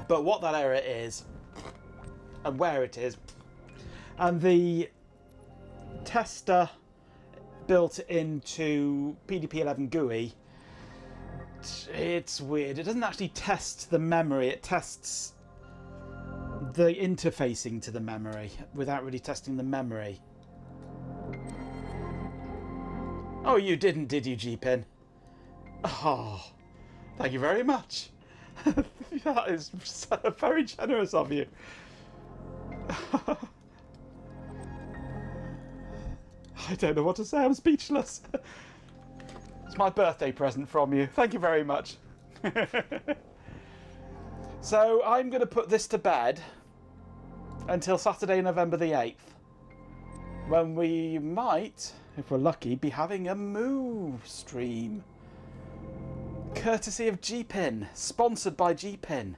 But what that error is and where it is, and the tester built into PDP-11 GUI, it's weird. It doesn't actually test the memory, it tests the interfacing to the memory without really testing the memory. Oh, you didn't, did you, G-Pin? Oh, thank you very much. That is so very generous of you. I don't know what to say, I'm speechless. It's my birthday present from you. Thank you very much. So I'm going to put this to bed until Saturday, November the 8th, when we might, if we're lucky, be having a Moo stream. Courtesy of G-Pin, sponsored by G-Pin.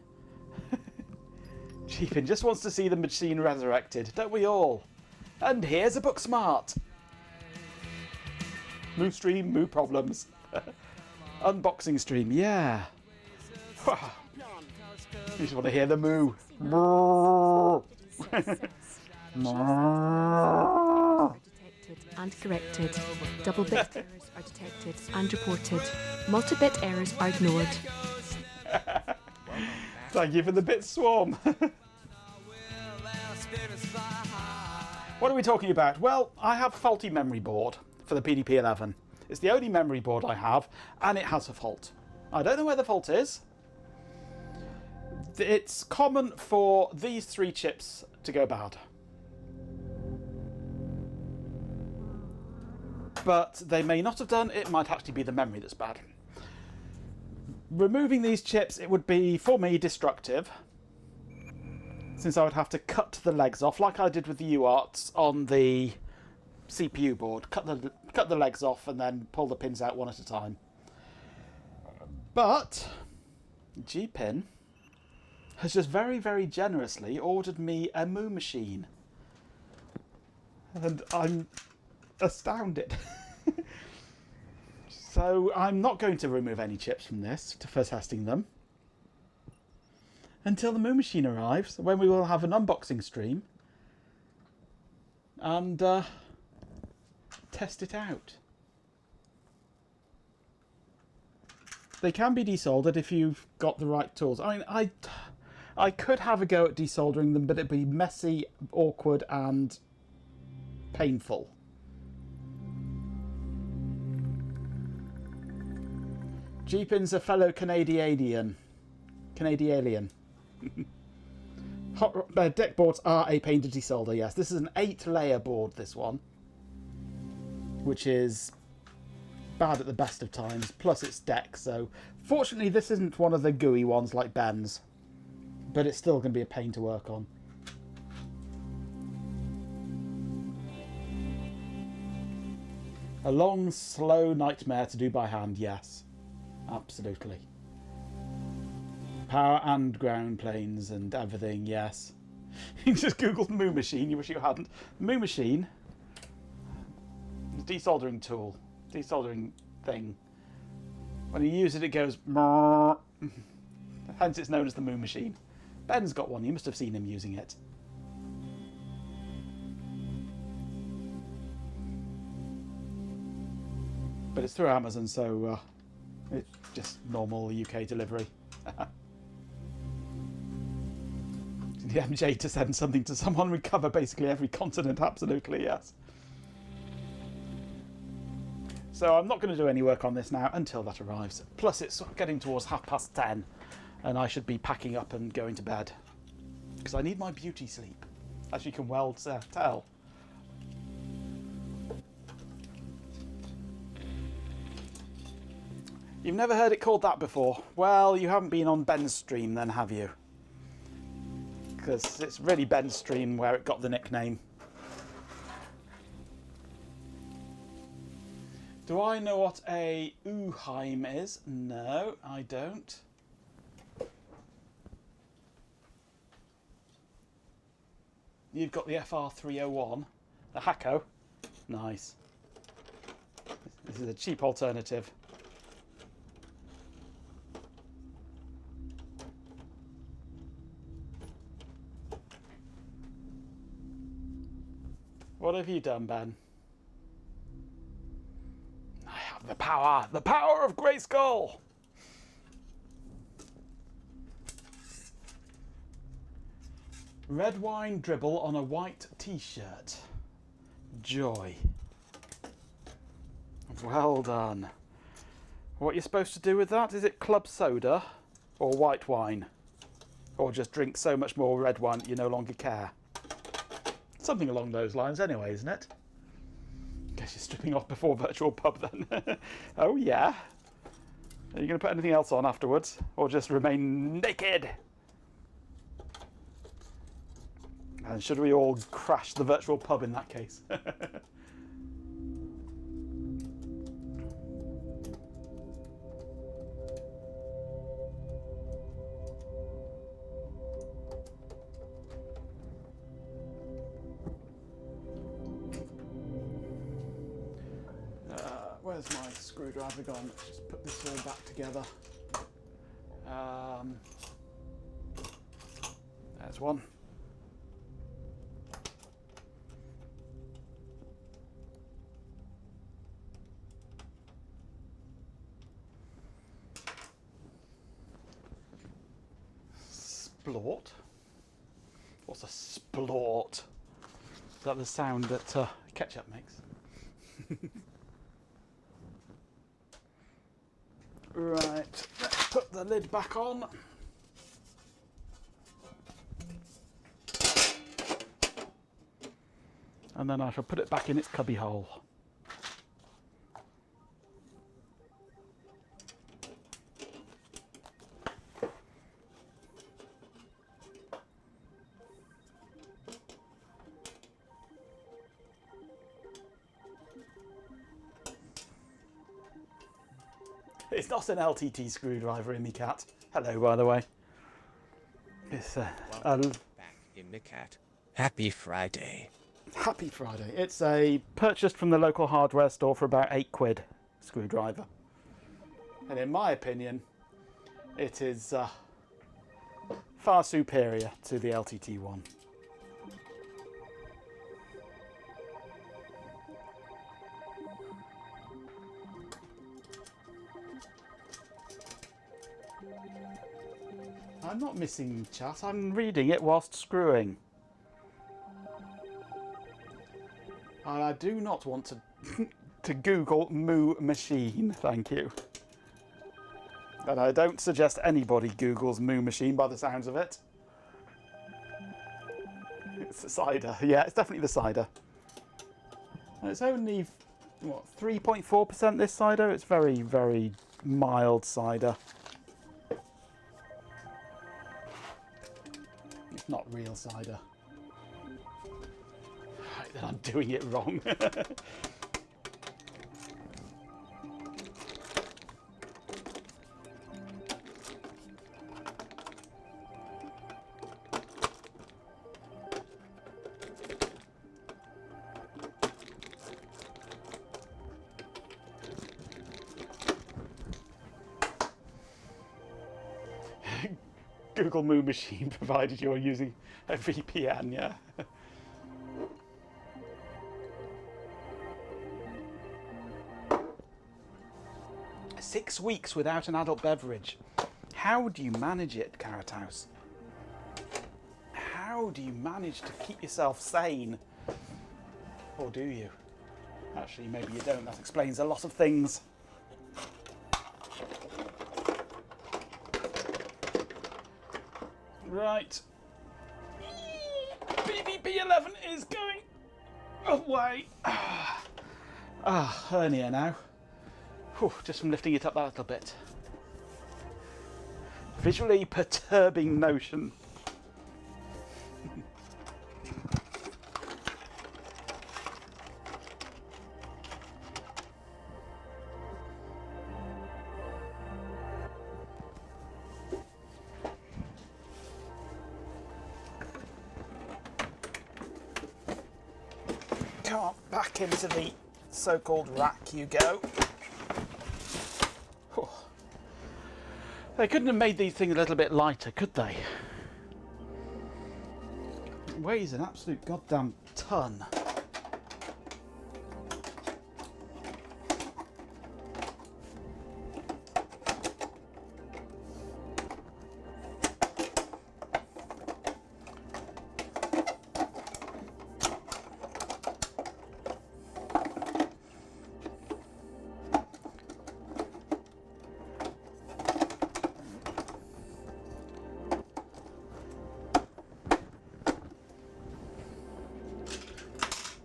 G-Pin just wants to see the machine resurrected, don't we all? And here's a book smart. Moo stream, Moo problems. Unboxing stream, yeah. You just want to hear the moo. Detected and corrected. Double bit errors are detected and reported. Multi-bit errors are ignored. Thank you for the bit swarm. What are we talking about? Well, I have a faulty memory board for the PDP-11. It's the only memory board I have, and it has a fault. I don't know where the fault is. It's common for these 3 chips to go bad. But they may not have done. It might actually be the memory that's bad. Removing these chips, it would be, for me, destructive, since I would have to cut the legs off, like I did with the UARTs on the CPU board. Cut the legs off and then pull the pins out one at a time. But G-Pin has just very, very generously ordered me a Moo machine. And I'm astounded. So I'm not going to remove any chips from this for testing them until the Moo machine arrives, when we will have an unboxing stream and test it out. They can be desoldered if you've got the right tools. I mean, I could have a go at desoldering them, but it'd be messy, awkward and painful. G-Pin's a fellow Canadian. Deck boards are a pain to desolder, yes. This is an 8-layer board, this one, which is bad at the best of times, plus it's deck, so fortunately this isn't one of the gooey ones like Ben's, but it's still going to be a pain to work on. A long, slow nightmare to do by hand, yes. Absolutely. Power and ground planes and everything, yes. You just googled Moo machine, you wish you hadn't. Moo machine, desoldering tool, desoldering thing. When you use it, it goes mrrr. Hence it's known as the Moo machine. Ben's got one, you must have seen him using it. But it's through Amazon, so it's just normal UK delivery. The MJ to send something to someone would cover basically every continent, absolutely, yes. So I'm not going to do any work on this now until that arrives. Plus it's getting towards 10:30 and I should be packing up and going to bed. Because I need my beauty sleep, as you can well tell. You've never heard it called that before? Well, you haven't been on Ben's stream then, have you? Because it's really Ben's stream where it got the nickname. Do I know what a Uheim is? No, I don't. You've got the FR301, the Hacko. Nice. This is a cheap alternative. What have you done, Ben? I have the power of Grayskull! Red wine dribble on a white t-shirt. Joy. Well done. What you're supposed to do with that? Is it club soda or white wine? Or just drink so much more red wine that you no longer care? Something along those lines anyway, isn't it? Guess you're stripping off before virtual pub then. Oh yeah. Are you going to put anything else on afterwards? Or just remain naked? And should we all crash the virtual pub in that case? Where's my screwdriver gone? Let's just put this all back together. There's one. Splort? What's a splort? Is that the sound that ketchup makes? Right, let's put the lid back on. And then I shall put it back in its cubby hole. It's not an LTT screwdriver in me cat. Hello, by the way. It's Welcome back in the cat. Happy Friday. Happy Friday. It's a purchased from the local hardware store for about £8 screwdriver. And in my opinion, it is far superior to the LTT one. I'm not missing chat, I'm reading it whilst screwing. And I do not want to to Google Moo Machine, thank you. And I don't suggest anybody Googles Moo Machine by the sounds of it. It's the cider, yeah, it's definitely the cider. And it's only, what, 3.4% this cider? It's very, very mild cider. It's not real cider. Right, then I'm doing it wrong. Google Moo Machine, provided you're using a VPN, yeah. 6 weeks without an adult beverage. How do you manage it, Carrot House? How do you manage to keep yourself sane? Or do you? Actually, maybe you don't. That explains a lot of things. Right. PDP-11 is going away. Hernia now. Whew, just from lifting it up that little bit. Visually perturbing notion. back into the so-called rack you go. Whew. They couldn't have made these things a little bit lighter, could they? It weighs an absolute goddamn ton.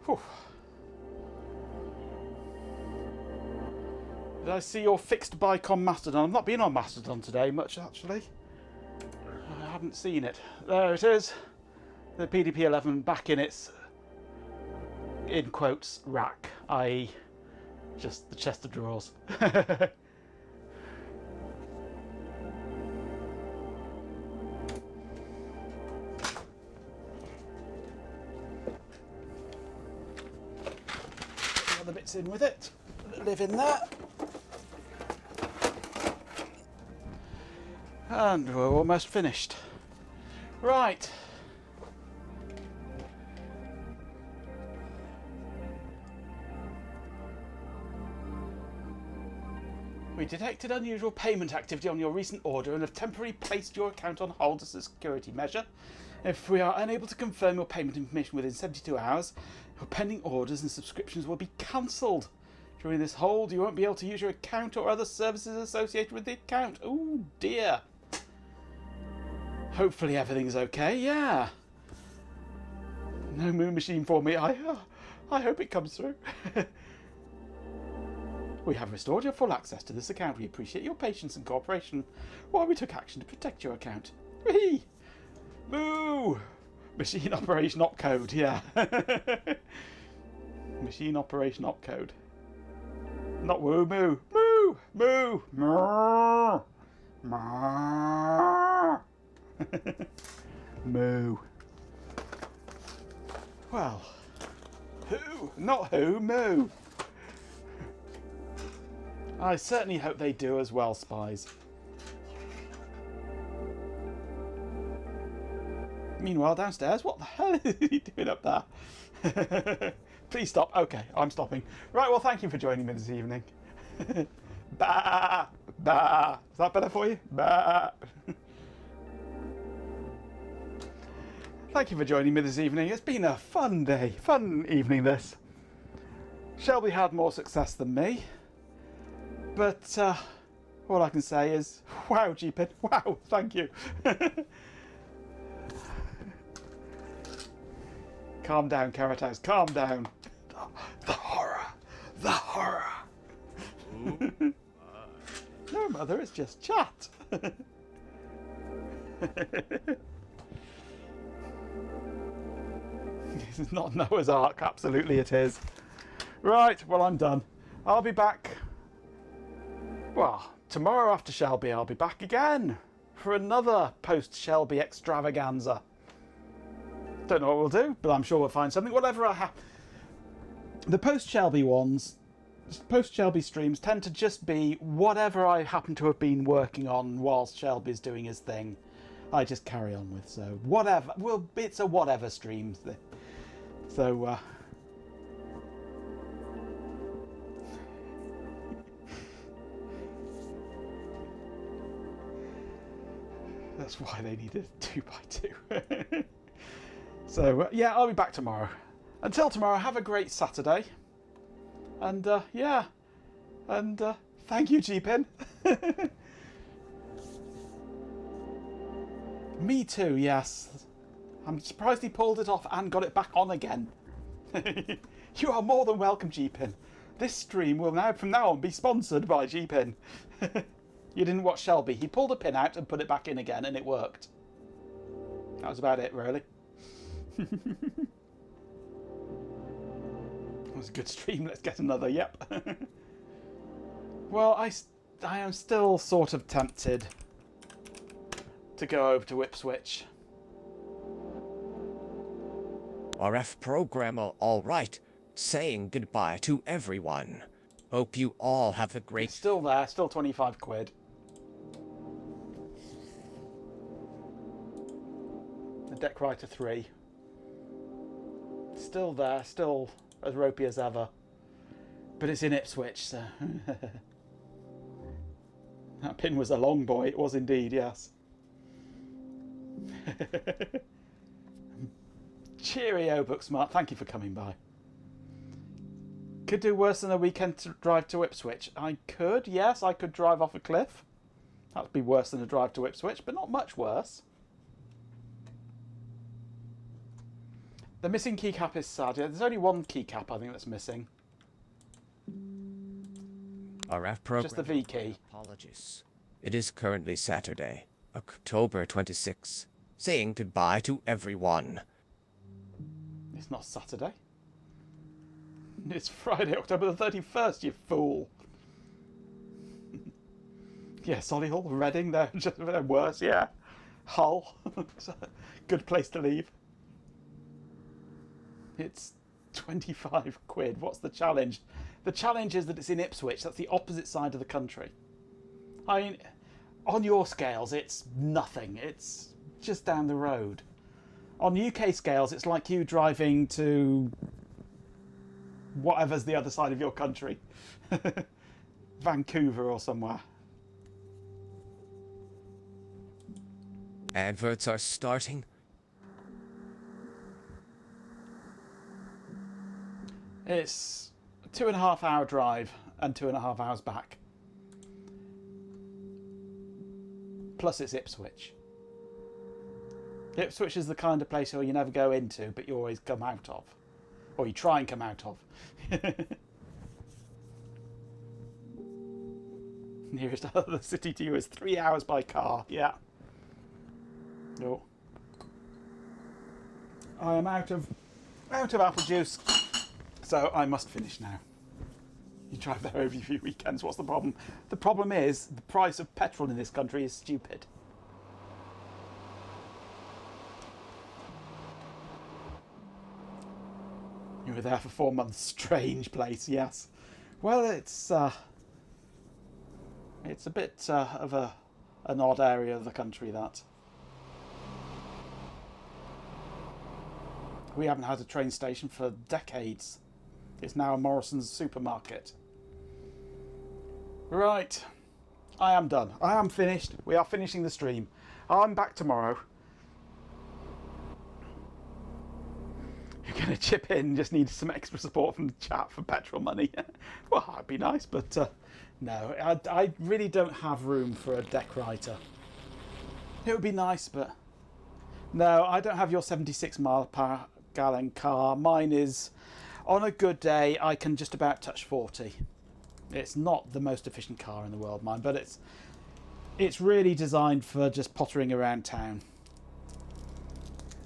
Whew. Did I see your fixed bike on Mastodon? I've not been on Mastodon today much, actually. I haven't seen it. There it is. The PDP-11 back in its, in quotes, rack, i.e. just the chest of drawers. Other bits in with it, live in there. And we're almost finished. Right. We detected unusual payment activity on your recent order and have temporarily placed your account on hold as a security measure. If we are unable to confirm your payment information within 72 hours, your pending orders and subscriptions will be cancelled. During this hold, you won't be able to use your account or other services associated with the account. Oh dear. Hopefully everything's okay, yeah. No moon machine for me. I hope it comes through. We have restored your full access to this account. We appreciate your patience and cooperation while we took action to protect your account. Whee! Moo! Machine operation opcode, yeah. Machine operation opcode. Not woo moo. Moo! Moo! Moo! Moo! Moo. Well, who? Not who, moo. I certainly hope they do as well, spies. Meanwhile, downstairs, what the hell is he doing up there? Please stop. Okay, I'm stopping. Right, well, thank you for joining me this evening. Bah! Bah! Is that better for you? Bah! Thank you for joining me this evening. It's been a fun day, fun evening this. Shelby had more success than me. But all I can say is, wow, G-Pin, wow, thank you. Calm down, Caratas, calm down. The horror, the horror. No, Mother, it's just chat. This is not Noah's Ark, absolutely it is. Right, well, I'm done. I'll be back. Well, tomorrow after Shelby, I'll be back again for another post-Shelby extravaganza. Don't know what we'll do, but I'm sure we'll find something. Whatever I have. The post-Shelby ones, post-Shelby streams tend to just be whatever I happen to have been working on whilst Shelby's doing his thing. I just carry on with, so whatever. Well, it's a whatever stream. So, that's why they needed 2x2. So, yeah, I'll be back tomorrow. Until tomorrow, have a great Saturday. And, yeah. And, thank you, G-Pin. Me too, yes. I'm surprised he pulled it off and got it back on again. You are more than welcome, G-Pin. This stream will now, from now on, be sponsored by G-Pin. You didn't watch Shelby. He pulled a pin out and put it back in again, and it worked. That was about it, really. It was a good stream. Let's get another. Yep. Well, I am still sort of tempted to go over to Whipswitch. RF programmer, all right. saying goodbye to everyone. Hope you all have a great... It's still there, still 25 quid. The Deck Writer 3. Still there, still as ropey as ever. But it's in Ipswich, so... That pin was a long boy, it was indeed, yes. Cheerio, Booksmart, thank you for coming by. Could do worse than a weekend to drive to Ipswich. I could, yes, I could drive off a cliff. That'd be worse than a drive to Ipswich, but not much worse. The missing keycap is sad. Yeah, there's only one keycap I think that's missing. RF program. Just the V key. Apologies. It is currently Saturday, October 26th, saying goodbye to everyone. It's not Saturday. It's Friday, October the 31st, you fool. Yeah, Solihull, Reading, they're worse, yeah. Hull, good place to leave. It's 25 quid. What's the challenge? The challenge is that it's in Ipswich. That's the opposite side of the country. I mean, on your scales, it's nothing. It's just down the road. On UK scales, it's like you driving to whatever's the other side of your country. Vancouver or somewhere. Adverts are starting. It's a 2.5 hour drive and 2.5 hours back. Plus it's Ipswich. Ipswich is the kind of place where you never go into, but you always come out of. Or you try and come out of. Nearest other city to you is 3 hours by car. Yeah. No. I am out of apple juice, so I must finish now. You drive there every few weekends. What's the problem? The problem is the price of petrol in this country is stupid. You were there for 4 months. Strange place, yes. Well, it's a bit of an odd area of the country, that. We haven't had a train station for decades. It's now a Morrison's supermarket. Right. I am done. I am finished. We are finishing the stream. I'm back tomorrow. You're going to chip in, just need some extra support from the chat for petrol money. Well, that'd be nice, but no, I really don't have room for a deck writer. It would be nice, but no, I don't have your 76 mile per gallon car. Mine is, on a good day, I can just about touch 40. It's not the most efficient car in the world, mine, but it's really designed for just pottering around town.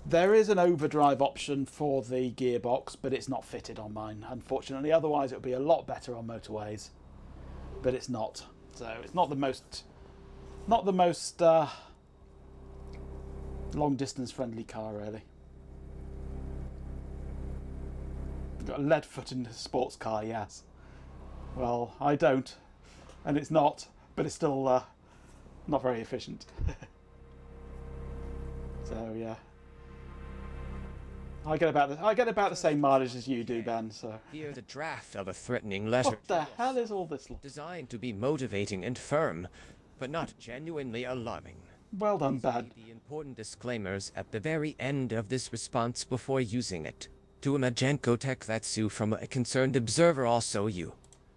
There is an overdrive option for the gearbox, but it's not fitted on mine, unfortunately. Otherwise, it would be a lot better on motorways, but it's not. So it's not the most long distance friendly car, really. Got a lead foot in a sports car, yes. Well, I don't, and it's not, but it's still not very efficient. So yeah. I get about the same mileage as you do, Ben. So. Hear the draft of a threatening letter. What the hell is all this? Designed to be motivating and firm, but not genuinely alarming. Well done, Ben. The important disclaimers at the very end of this response before using it. To a Majenko tech that's you from a concerned observer, also you.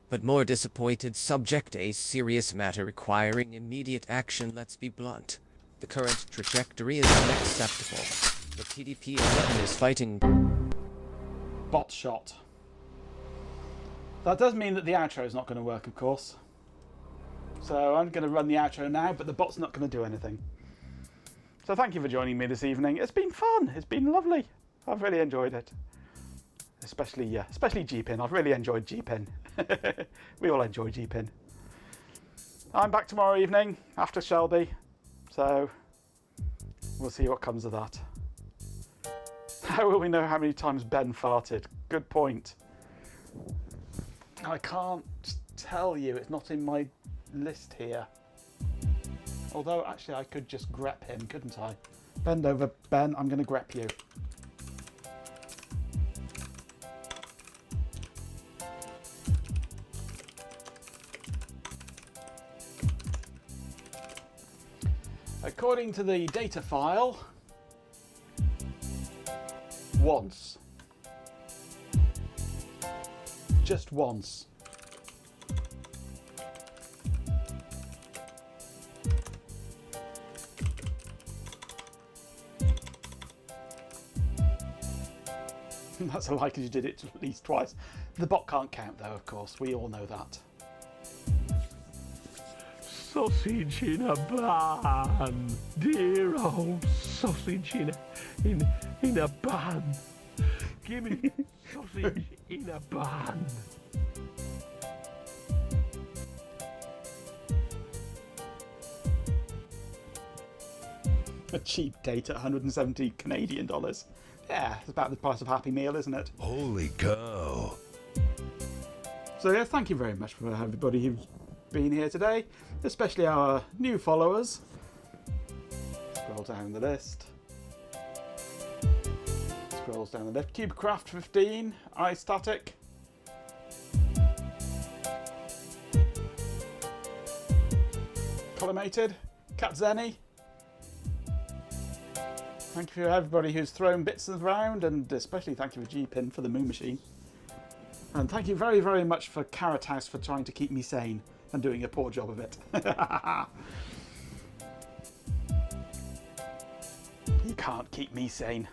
But more disappointed subject, a serious matter requiring immediate action. Let's be blunt. The current trajectory is unacceptable. The PDP-11 is fighting bot shot. That does mean that the outro is not going to work, of course. So I'm going to run the outro now, but the bot's not going to do anything. So thank you for joining me this evening. It's been fun. It's been lovely. I've really enjoyed it. Especially G-Pin. I've really enjoyed G-Pin. We all enjoy G-Pin. I'm back tomorrow evening after Shelby. So we'll see what comes of that. How will we know how many times Ben farted? Good point. I can't tell you. It's not in my list here. Although, actually, I could just grep him, couldn't I? Bend over, Ben. I'm going to grep you. According to the data file, once. Just once. That's a lie because you did it at least twice. The bot can't count though, of course. We all know that. Sausage in a bun, dear old sausage in a bun. Give me sausage in a bun. A cheap date at 170 Canadian dollars. Yeah, it's about the price of Happy Meal, isn't it? Holy cow. So yeah, thank you very much for everybody who's been here today, especially our new followers. Scroll down the list. Scrolls down the list. CubeCraft 15, iStatic. Collimated, Katzeni. Thank you for everybody who's thrown bits around, and especially thank you for G-Pin for the Moo Machine. And thank you very, very much for Carrot House for trying to keep me sane and doing a poor job of it. You can't keep me sane.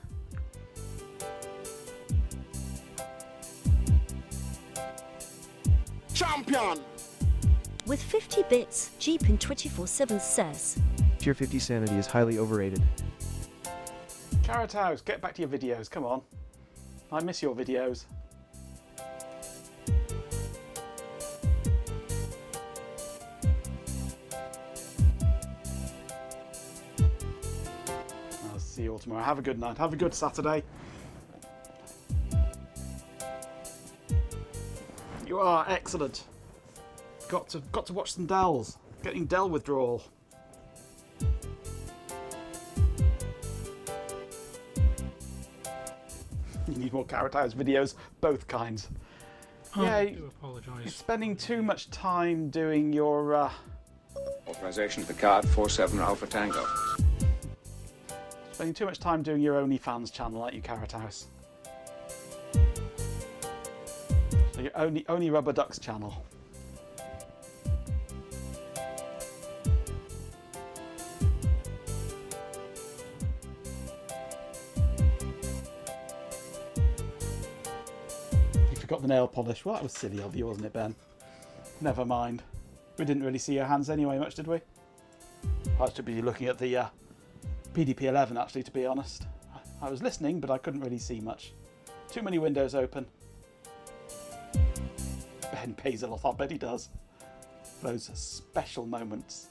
Champion! With 50 bits, Jeepin 24/7 says, Tier 50 sanity is highly overrated. Carrot House, get back to your videos, come on. I miss your videos. I'll see you all tomorrow. Have a good night. Have a good Saturday. You are excellent. Got to watch some Dells. Getting Dell withdrawal. You need more Carrot House videos, both kinds. Yeah, I do apologise. you're spending too much time doing your Authorization for card 47 Alpha Tango. spending too much time doing your OnlyFans channel, like you, Carrot House. So your only Rubber Ducks channel. Got the nail polish. Well, that was silly of you, wasn't it, Ben? Never mind. We didn't really see your hands anyway much, did we? I was too busy looking at the PDP-11, actually, to be honest. I was listening, but I couldn't really see much. Too many windows open. Ben pays a lot. I bet he does. Those are special moments.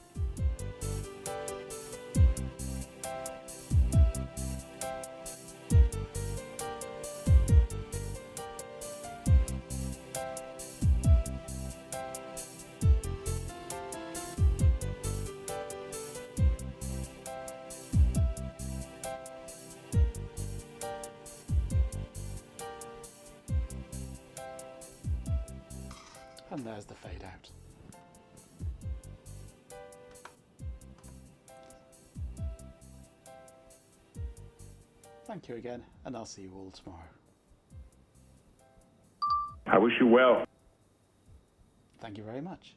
And there's the fade out. Thank you again, and I'll see you all tomorrow. I wish you well. Thank you very much.